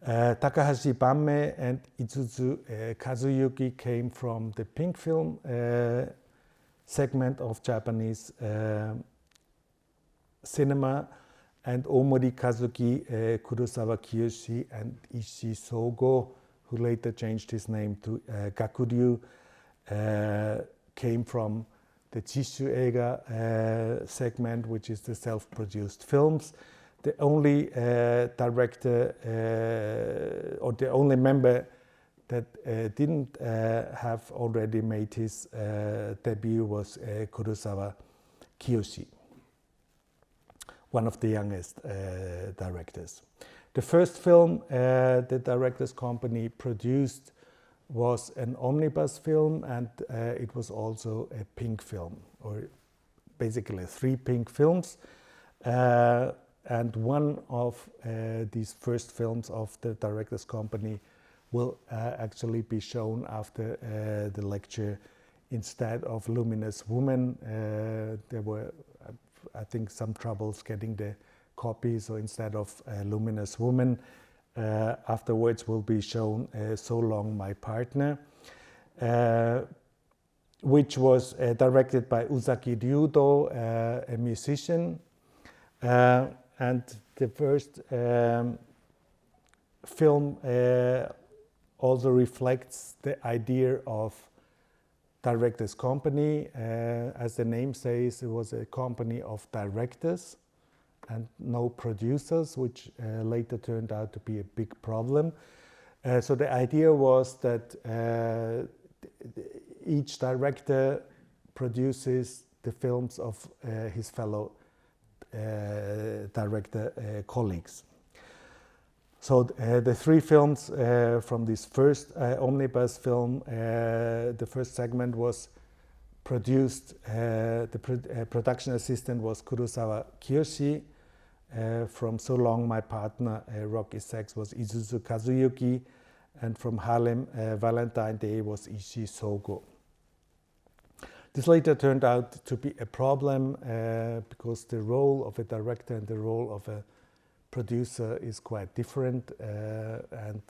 Takahashi Bamme and Isuzu Kazuyuki came from the pink film segment of Japanese cinema, and Omori Kazuki, Kurosawa Kiyoshi, and Ishii Sogo, who later changed his name to Gakuryu, came from the Jishu Eiga segment, which is the self-produced films. The only director or the only member that didn't have already made his debut was Kurosawa Kiyoshi, one of the youngest directors. The first film the director's company produced was an omnibus film, and it was also a pink film, or basically 3 pink films. And one of these first films of the director's company will actually be shown after the lecture. Instead of Luminous Woman, there were, I think, some troubles getting the copy, so instead of Luminous Woman, afterwards will be shown So Long My Partner, which was directed by Uzaki Ryudo, a musician. And the first film also reflects the idea of directors' company. As the name says, it was a company of directors and no producers, which later turned out to be a big problem. So the idea was that each director produces the films of his fellow director colleagues. So the 3 films from this first omnibus film, the first segment was produced, the production assistant was Kurosawa Kiyoshi. From So Long My Partner, Rocky Sex was Isuzu Kazuyuki, and from Harlem Valentine Day was Ishii Sogo. This later turned out to be a problem because the role of a director and the role of a producer is quite different, and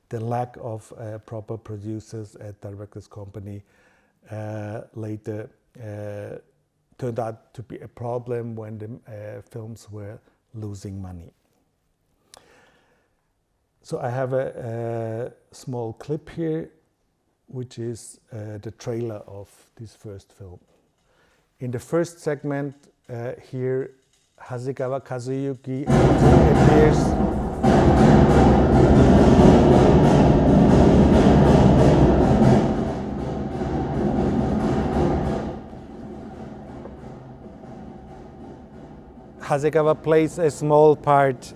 the lack of proper producers at directors' company later turned out to be a problem when the films were losing money. So I have a small clip here, which is the trailer of this first film. In the first segment, here Hasegawa Kazuyuki appears. Hasegawa plays a small part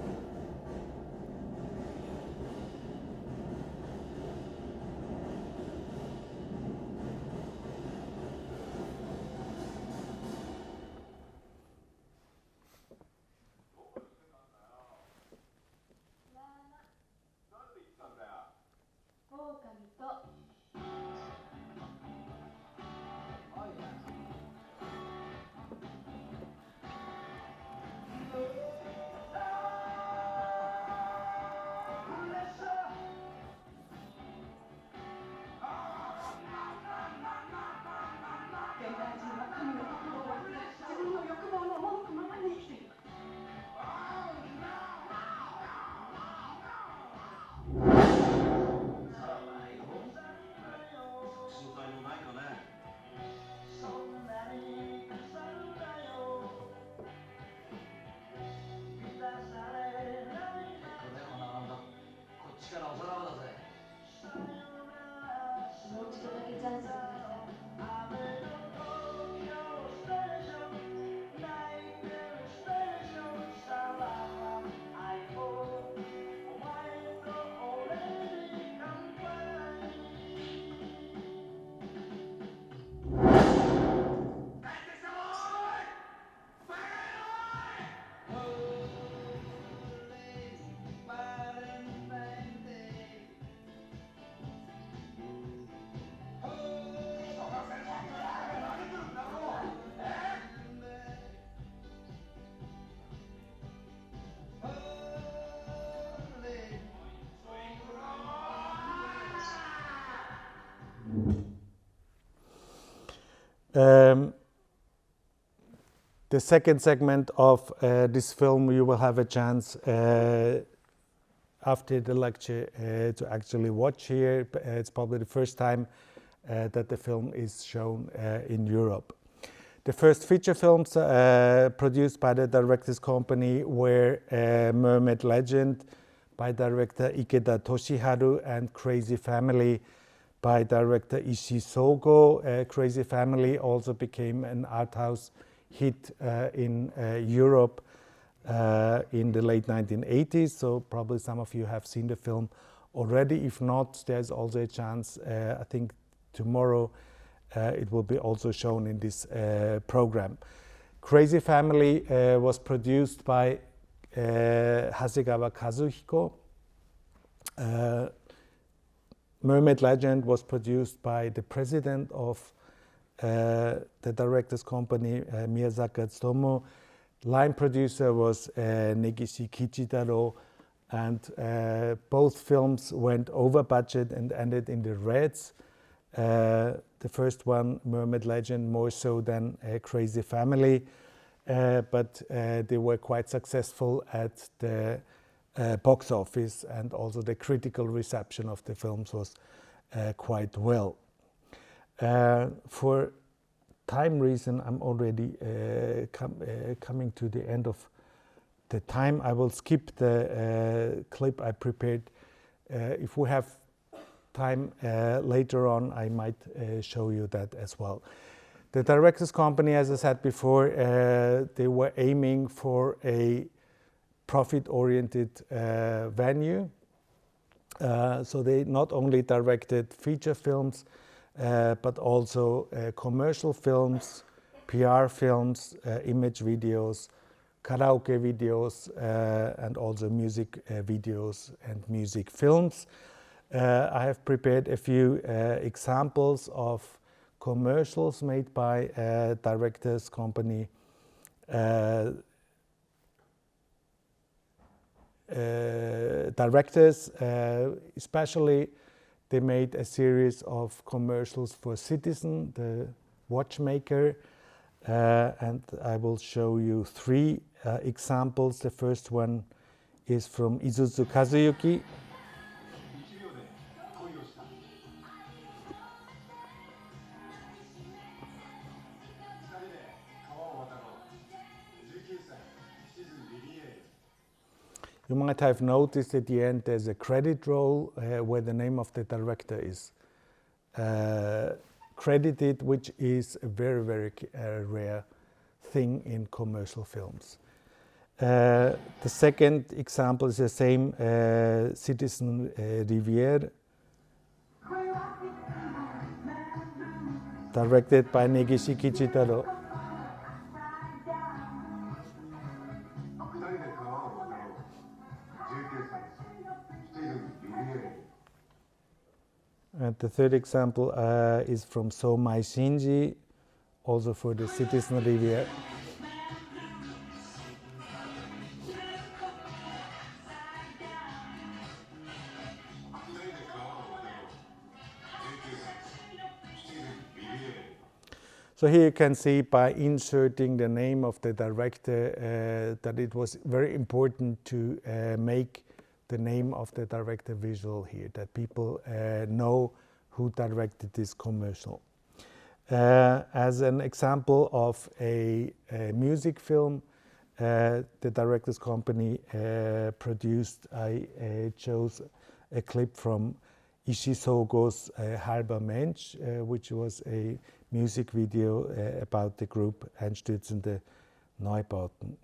The second segment of this film, you will have a chance after the lecture to actually watch here. It's probably the first time that the film is shown in Europe. The first feature films produced by the director's company were Mermaid Legend by director Ikeda Toshiharu and Crazy Family by director Ishii Sogo. Crazy Family also became an art house hit in Europe in the late 1980s, so probably some of you have seen the film already. If not, there's also a chance, I think tomorrow it will be also shown in this program. Crazy Family was produced by Hasegawa Kazuhiko. Mermaid Legend was produced by the president of the director's company, Miyazaki Tsutomu. Line producer was Negishi Kichitaro, and both films went over budget and ended in the reds. The first one, Mermaid Legend, more so than Crazy Family, but they were quite successful at the box office, and also the critical reception of the films was quite well. For time reason, I'm already coming to the end of the time. I will skip the clip I prepared. If we have time later on, I might show you that as well. The director's company, as I said before, they were aiming for a profit-oriented venue. So they not only directed feature films, but also commercial films, PR films, image videos, karaoke videos, and also music videos and music films. I have prepared a few examples of commercials made by directors' company. Directors, especially, they made a series of commercials for Citizen, the watchmaker, and I will show you three examples. The first one is from Isuzu Kazuyuki. You might have noticed at the end there's a credit roll where the name of the director is credited, which is a very, very rare thing in commercial films. The second example is the same, Citizen Rivière, directed by Negishi Kichitaro. And the third example is from So Meij Shinji, also for the Citizen Rivière. So here you can see, by inserting the name of the director, that it was very important to make the name of the director visual here, that people know who directed this commercial. As an example of a music film, the director's company produced, I chose a clip from Ishii Sogo's Halber Mensch, which was a music video about the group Einstürzende Neubauten.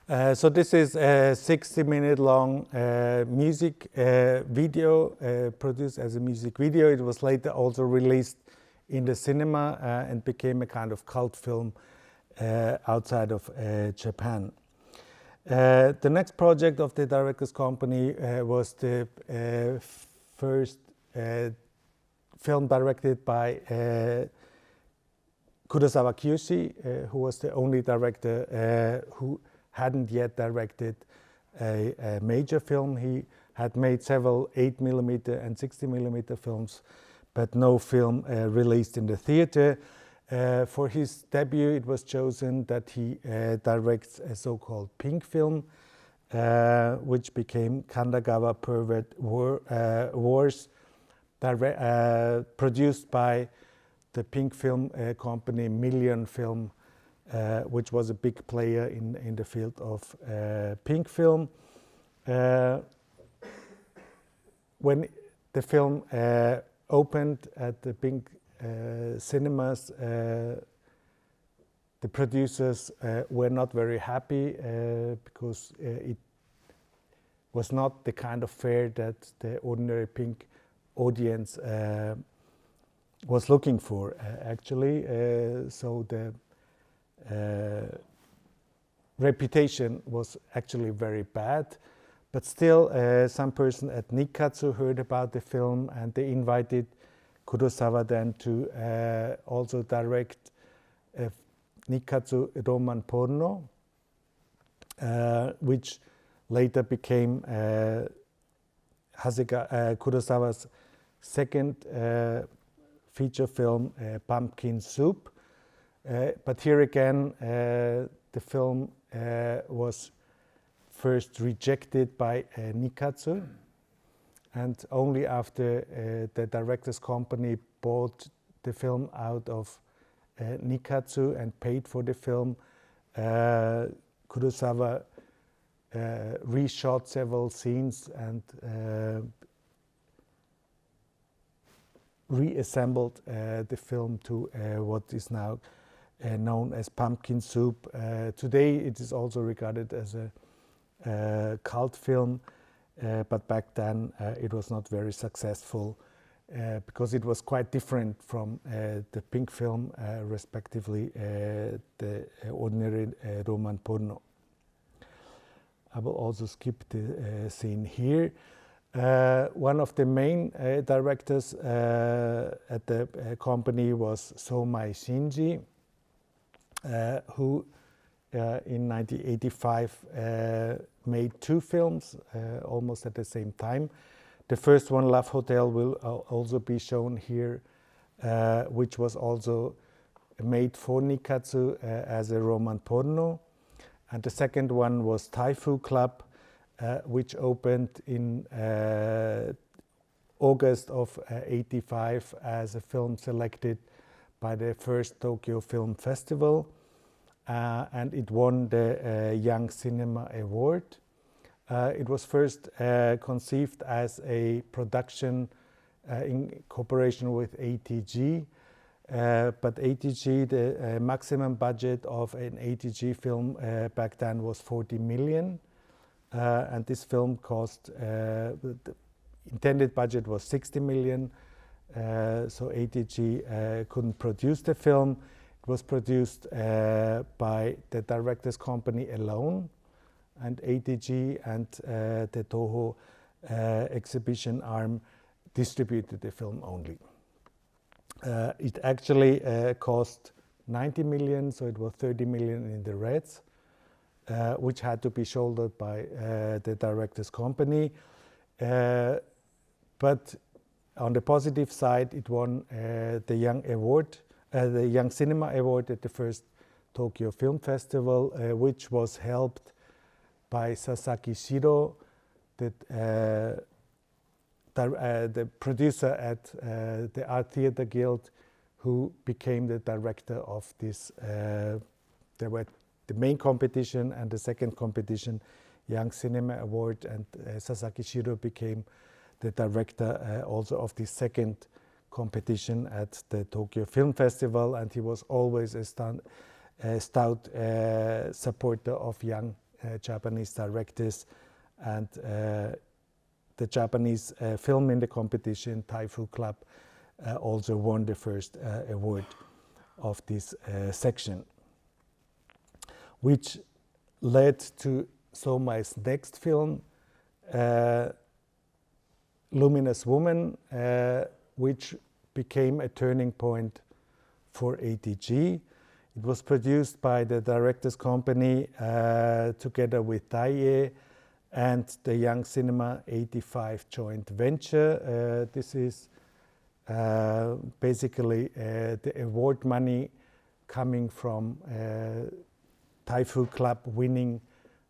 So this is a 60-minute long music video produced as a music video. It was later also released in the cinema and became a kind of cult film outside of Japan. The next project of the director's company was the first film directed by Kurosawa Kiyoshi, who was the only director who hadn't yet directed a major film. He had made several 8mm and 60mm films, but no film released in the theater. For his debut, it was chosen that he directs a so-called pink film, which became Kandagawa Pervert Wars, produced by the pink film company Million Film, which was a big player in the field of pink film. When the film opened at the pink cinemas, the producers were not very happy because it was not the kind of fare that the ordinary pink audience was looking for, actually. So the reputation was actually very bad, but still some person at Nikkatsu heard about the film and they invited Kurosawa then to also direct a Nikkatsu Roman porno, which later became Kurosawa's second feature film, Pumpkin Soup. But here again, the film was first rejected by Nikkatsu, and only after the director's company bought the film out of Nikkatsu and paid for the film, Kurosawa reshot several scenes and reassembled the film to what is now known as Pumpkin Soup. Today it is also regarded as a cult film, but back then it was not very successful because it was quite different from the pink film, respectively the ordinary Roman porno. I will also skip the scene here. One of the main directors at the company was Meij Shinji, who in 1985 made two films almost at the same time. The first one, Love Hotel, will also be shown here, which was also made for Nikkatsu as a Roman porno. And the second one was Taifu Club, which opened in August of '85 as a film selected by the first Tokyo Film Festival, and it won the Young Cinema Award. It was first conceived as a production in cooperation with ATG, but ATG, the maximum budget of an ATG film back then was 40 million. And this film cost, the intended budget was 60 million, so ATG couldn't produce the film. It was produced by the director's company alone, and ATG and the Toho exhibition arm distributed the film only. It actually cost 90 million, so it was 30 million in the reds. Which had to be shouldered by the director's company. But on the positive side, it won the Young Award, the Young Cinema Award at the first Tokyo Film Festival, which was helped by Sasaki Shiro, the producer at the Art Theatre Guild, who became the director of this. There were the main competition and the second competition, Young Cinema Award, and Sasaki Shiro became the director also of the second competition at the Tokyo Film Festival, and he was always a stout supporter of young Japanese directors, and the Japanese film in the competition, Taifu Club, also won the first award of this section, which led to Somai's next film, Luminous Woman, which became a turning point for ATG. It was produced by the director's company together with Daiei and the Young Cinema 85 joint venture. This is basically the award money coming from Taifu Club winning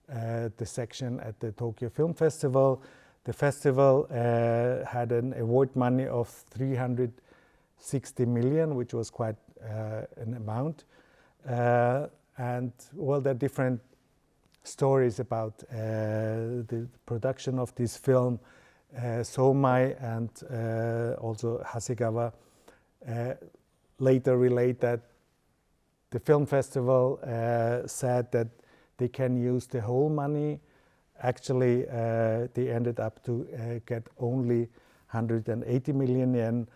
the section at the Tokyo Film Festival. The festival had an award money of 360 million, which was quite an amount. And well, there are different stories about the production of this film. Somai and also Hasegawa later relate that the film festival said that they can use the whole money. Actually, they ended up to get only 180 million yen,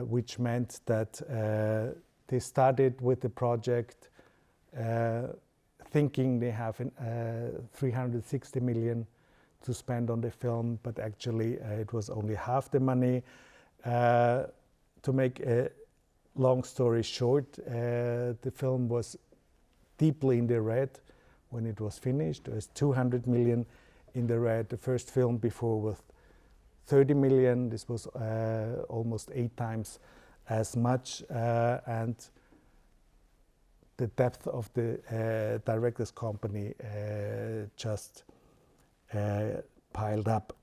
which meant that they started with the project thinking they have 360 million to spend on the film, but actually it was only half the money. To make a long story short, the film was deeply in the red when it was finished. It was 200 million in the red. The first film before was 30 million. This was almost 8 times as much, and the depth of the director's company just piled up.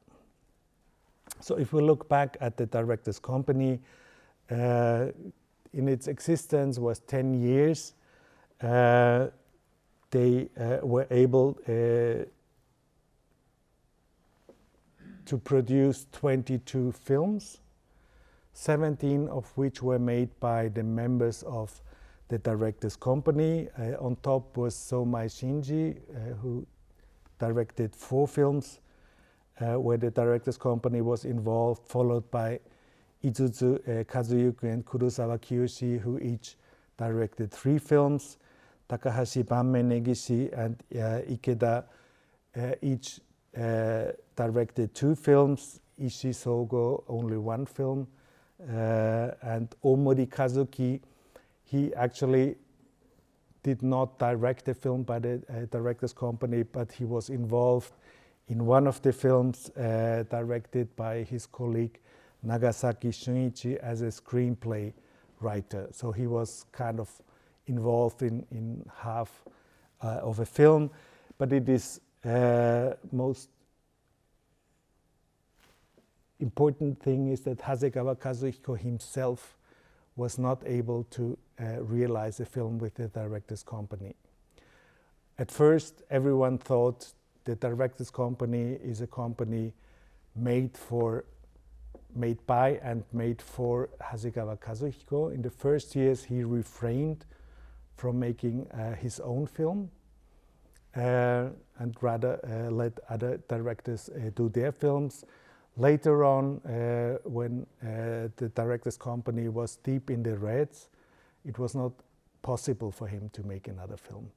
So if we look back at the director's company, in its existence was 10 years. They were able to produce 22 films, 17 of which were made by the members of the director's company. On top was Somai Shinji, who directed 4 films where the director's company was involved, followed by Izuzu Kazuhiko and Kurosawa Kiyoshi, who each directed 3 films. Takahashi Banme Negishi and Ikeda each directed 2 films. Ishii Sogo only 1 film. And Omori Kazuki, he actually did not direct the film by the director's company, but he was involved in one of the films directed by his colleague Nagasaki Shunichi as a screenplay writer. So he was kind of involved in half of a film, but it is most important thing is that Hasegawa Kazuhiko himself was not able to realize a film with the director's company. At first, everyone thought the director's company is a company made by and made for Hasegawa Kazuhiko. In the first years, he refrained from making his own film and rather let other directors do their films. Later on, when the director's company was deep in the reds, it was not possible for him to make another film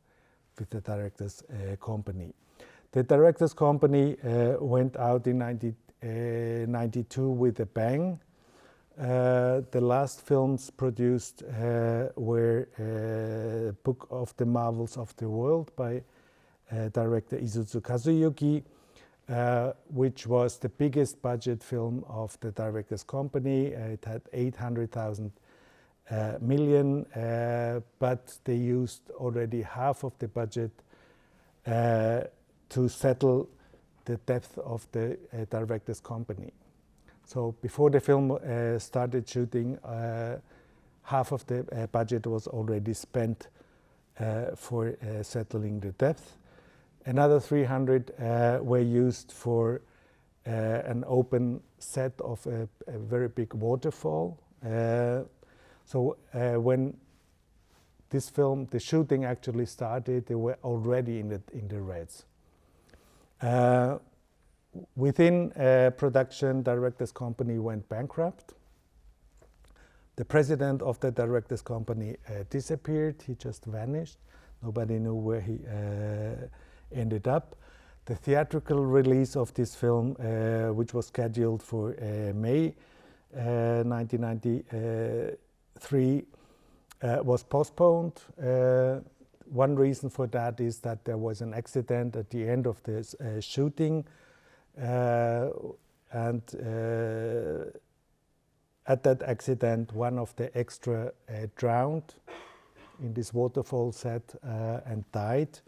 with the director's company. The director's company went out in 1992 with a bang. The last films produced were Book of the Marvels of the World by director Isuzu Kazuyuki, which was the biggest budget film of the director's company. It had 800,000 million, but they used already half of the budget to settle the depth of the director's company. So before the film started shooting, half of the budget was already spent for settling the depth. Another 300 were used for an open set of a very big waterfall. So when this film, the shooting actually started, they were already in the Reds. Within production, directors company went bankrupt. The president of the directors company disappeared. He just vanished. Nobody knew where he ended up. The theatrical release of this film, which was scheduled for May 1993, was postponed. One reason for that is that there was an accident at the end of this shooting, and at that accident, one of the extra drowned in this waterfall set and died.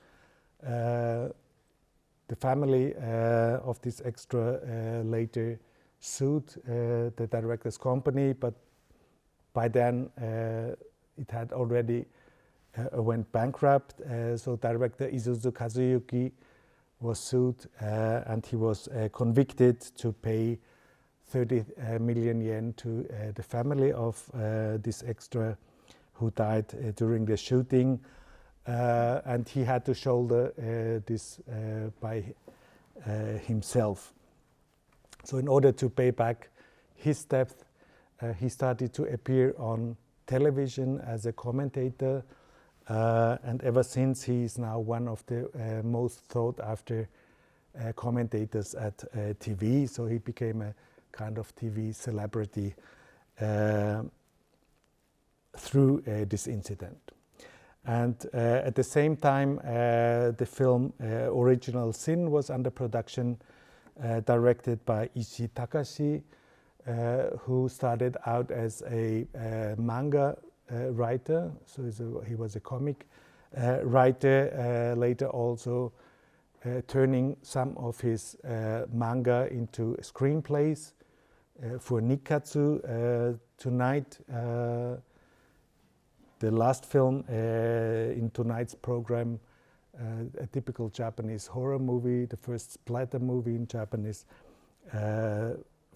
The family of this extra later sued the director's company, but by then it had already went bankrupt. So director Isuzu Kazuyuki was sued, and he was convicted to pay 30 million yen to the family of this extra who died during the shooting. And he had to shoulder this by himself. So in order to pay back his debt, he started to appear on television as a commentator, and ever since he is now one of the most sought after commentators at TV. So he became a kind of TV celebrity through this incident. And at the same time, the film Original Sin was under production, directed by Ishii Takashi, who started out as a manga writer. So he was a comic writer, later also turning some of his manga into screenplays for Nikkatsu. Tonight, the last film in tonight's program, a typical Japanese horror movie, the first splatter movie in Japanese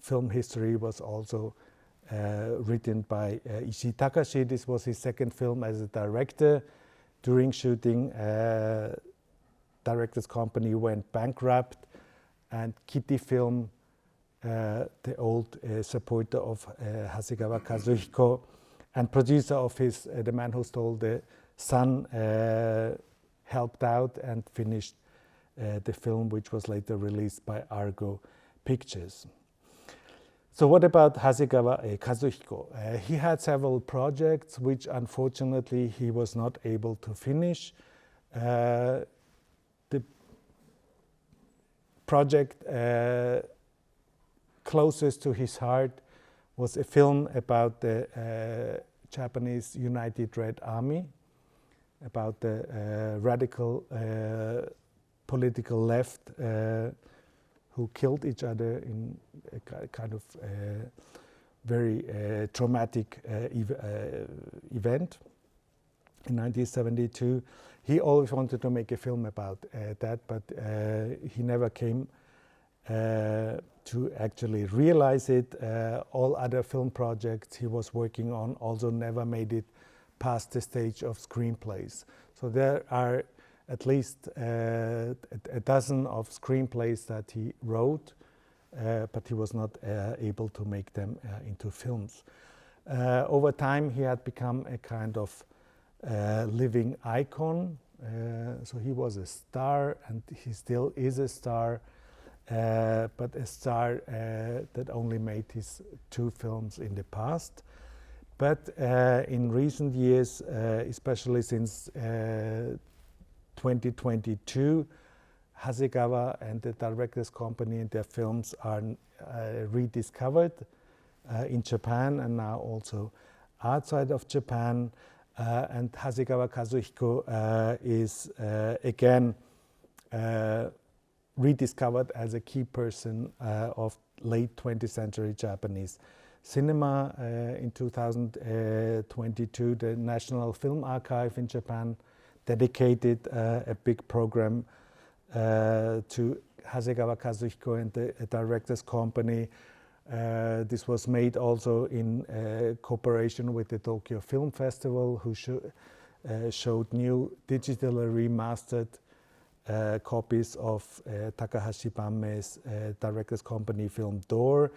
film history, was also written by Ishii Takashi. This was his second film as a director. During shooting, director's company went bankrupt, and Kitty Film, the old supporter of Hasegawa Kazuhiko, and producer of his The Man Who Stole the Sun, helped out and finished the film, which was later released by Argo Pictures. So what about Hasegawa Kazuhiko? He had several projects which unfortunately he was not able to finish. The project closest to his heart was a film about the Japanese United Red Army, about the radical political left who killed each other in a kind of very traumatic event in 1972. He always wanted to make a film about that, but he never came to actually realize it. All other film projects he was working on also never made it past the stage of screenplays. So there are at least a dozen of screenplays that he wrote, but he was not able to make them into films. Over time, he had become a kind of living icon. So he was a star, and he still is a star, but a star that only made his 2 films in the past. But in recent years, especially since 2022, Hasegawa and the director's company and their films are rediscovered in Japan and now also outside of Japan. And Hasegawa Kazuhiko is again rediscovered as a key person of late 20th century Japanese cinema. In 2022, the National Film Archive in Japan dedicated a big program to Hasegawa Kazuhiko and the director's company. This was made also in cooperation with the Tokyo Film Festival, who showed new digitally remastered copies of Takahashi Banmei's director's company film Door.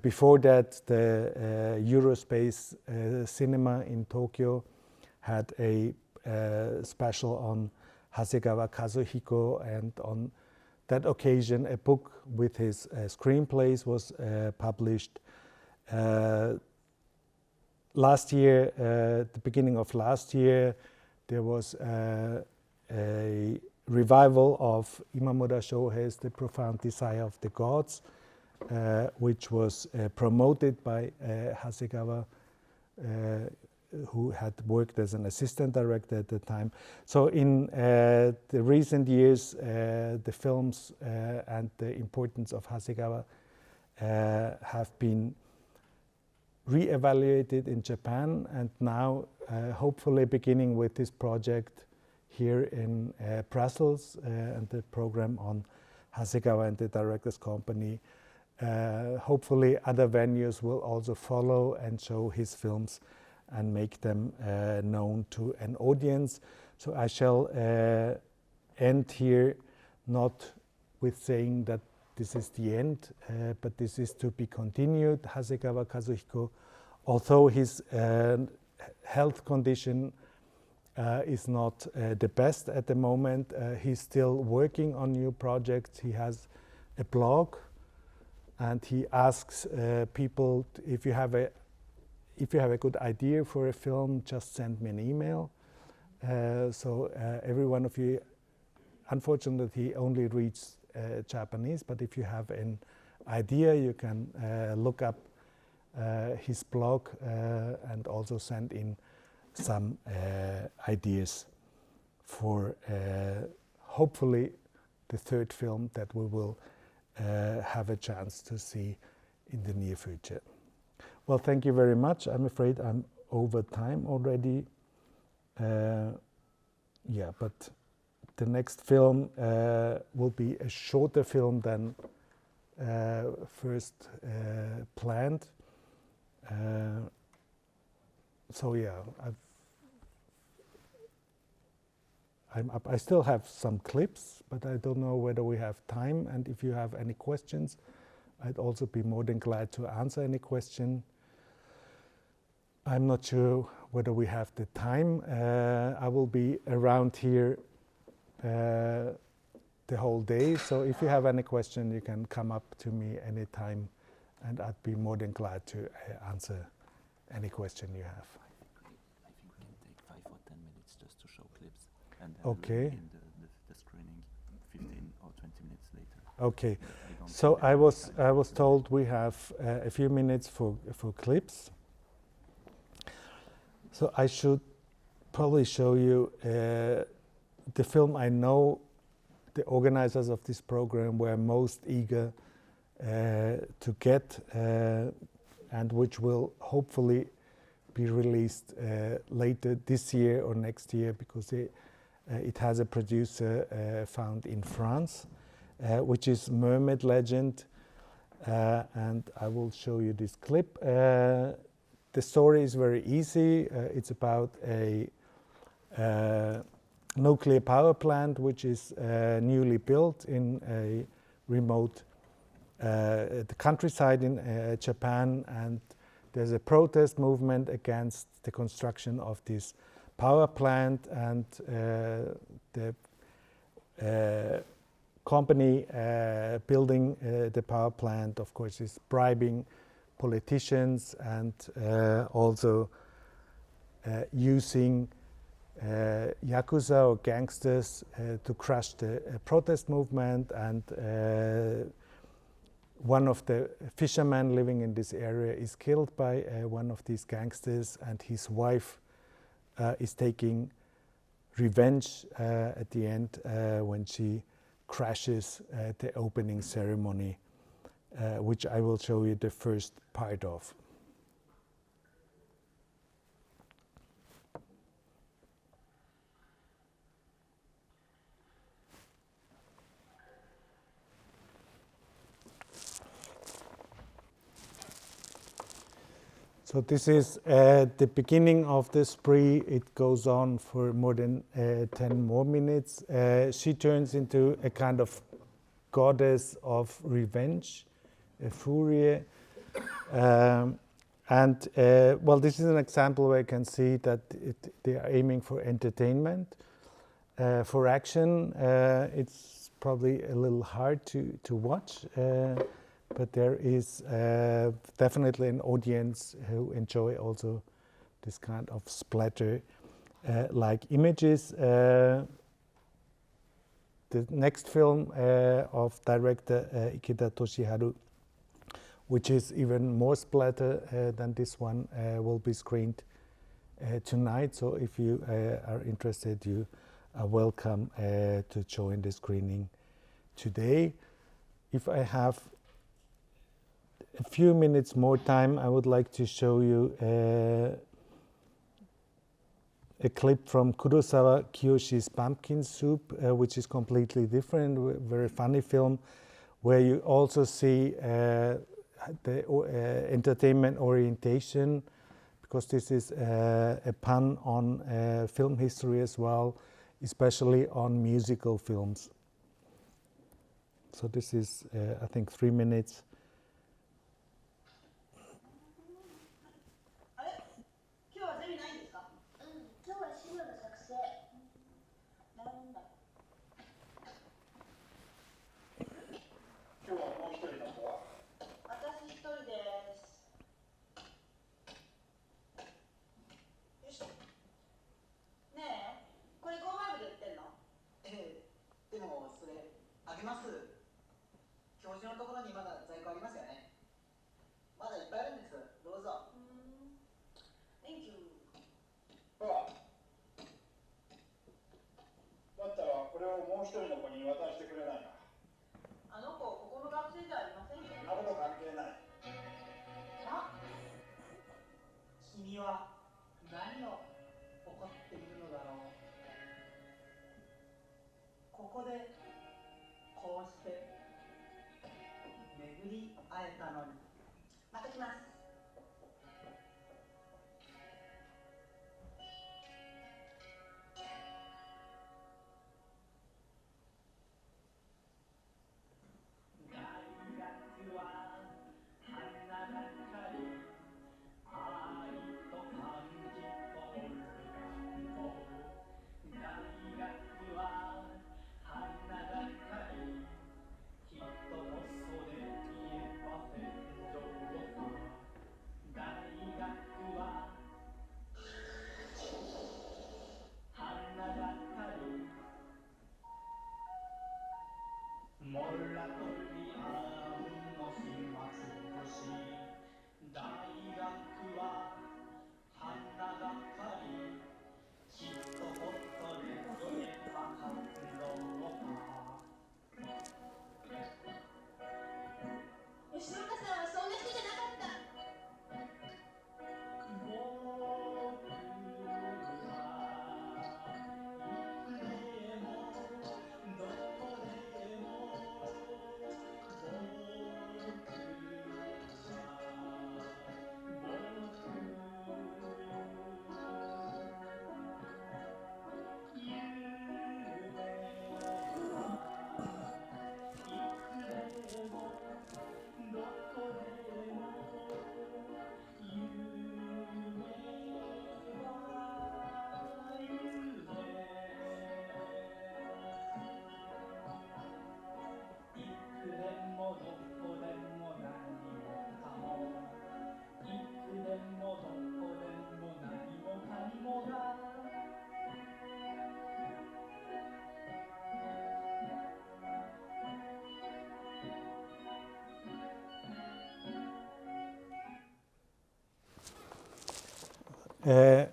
Before that, the Eurospace Cinema in Tokyo had a special on Hasegawa Kazuhiko, and on that occasion a book with his screenplays was published. Last year, the beginning of last year, there was a revival of Imamura Shohei's The Profound Desire of the Gods, which was promoted by Hasegawa, who had worked as an assistant director at the time. So in the recent years, the films and the importance of Hasegawa have been re-evaluated in Japan, and now hopefully beginning with this project here in Brussels and the program on Hasegawa and the director's company. Hopefully other venues will also follow and show his films and make them known to an audience. So I shall end here not with saying that this is the end, but this is to be continued. Hasegawa Kazuhiko, although his health condition is not the best at the moment, he's still working on new projects. He has a blog, and he asks people, if you have a good idea for a film, just send me an email. So every one of you, unfortunately, he only reads Japanese, but if you have an idea, you can look up his blog and also send in some ideas for hopefully the third film that we will have a chance to see in the near future. Well, thank you very much. I'm afraid I'm over time already. Yeah, but the next film will be a shorter film than first planned. So yeah, I still have some clips, but I don't know whether we have time. And if you have any questions, I'd also be more than glad to answer any question. I'm not sure whether we have the time. I will be around here the whole day. So if you have any question, you can come up to me anytime, and I'd be more than glad to answer any question you have. I think we can take 5 or 10 minutes just to show clips, and then okay. in the screening 15 or 20 minutes later. Okay. So I was told we have a few minutes for clips. So I should probably show you the film I know the organizers of this program were most eager to get, and which will hopefully be released later this year or next year, because it has a producer found in France, which is Mermaid Legend, and I will show you this clip. The story is very easy. It's about a nuclear power plant which is newly built in a remote the countryside in Japan, and there's a protest movement against the construction of this power plant, and the company building the power plant, of course, is bribing politicians and also using yakuza or gangsters to crush the protest movement. And one of the fishermen living in this area is killed by one of these gangsters, and his wife is taking revenge at the end when she crashes the opening ceremony, which I will show you the first part of. So So this is the beginning of the spree. It goes on for more than 10 more minutes. She turns into a kind of goddess of revenge, a furie. Well, this is an example where you can see that they are aiming for entertainment. For action, it's probably a little hard to watch, but there is definitely an audience who enjoy also this kind of splatter like images. The next film of director Ikeda Toshiharu, which is even more splatter than this one, will be screened tonight. So if you are interested, you are welcome to join the screening today. If I have a few minutes more time, I would like to show you a clip from Kurosawa Kiyoshi's Pumpkin Soup, which is completely different, very funny film, where you also see the entertainment orientation, because this is a pun on film history as well, especially on musical films. So this is, I think, 3 minutes.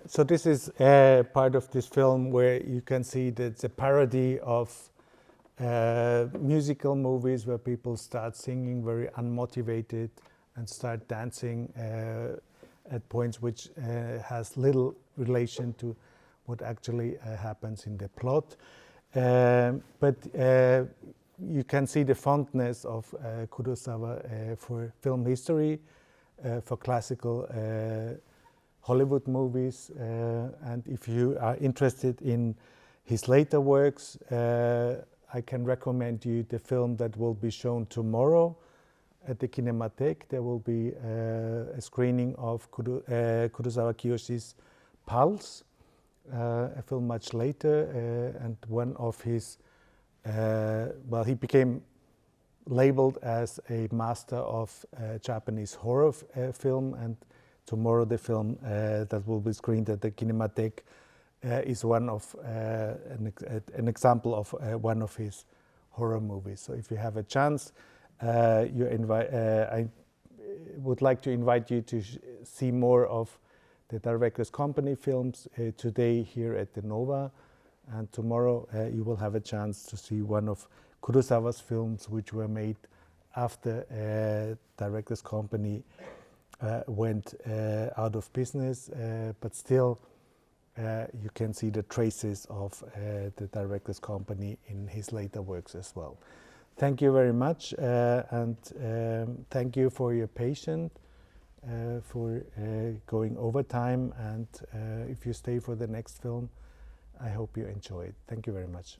So this is part of this film where you can see that it's a parody of musical movies where people start singing very unmotivated and start dancing at points which has little relation to what actually happens in the plot. But you can see the fondness of Kurosawa for film history. for classical Hollywood movies. And if you are interested in his later works, I can recommend you the film that will be shown tomorrow at the Kinemathek. There will be a screening of Kurosawa Kiyoshi's Pulse, a film much later, and one of his, well, he became labeled as a master of Japanese horror film, and tomorrow the film that will be screened at the Kinemathek is one of an example of one of his horror movies. So if you have a chance, I would like to invite you to see more of the Directors Company films today here at the Nova, and tomorrow you will have a chance to see one of Kurosawa's films which were made after Directors Company went out of business, but still you can see the traces of the Directors Company in his later works as well. Thank you very much, and thank you for your patience, for going over time, and if you stay for the next film, I hope you enjoy it. Thank you very much.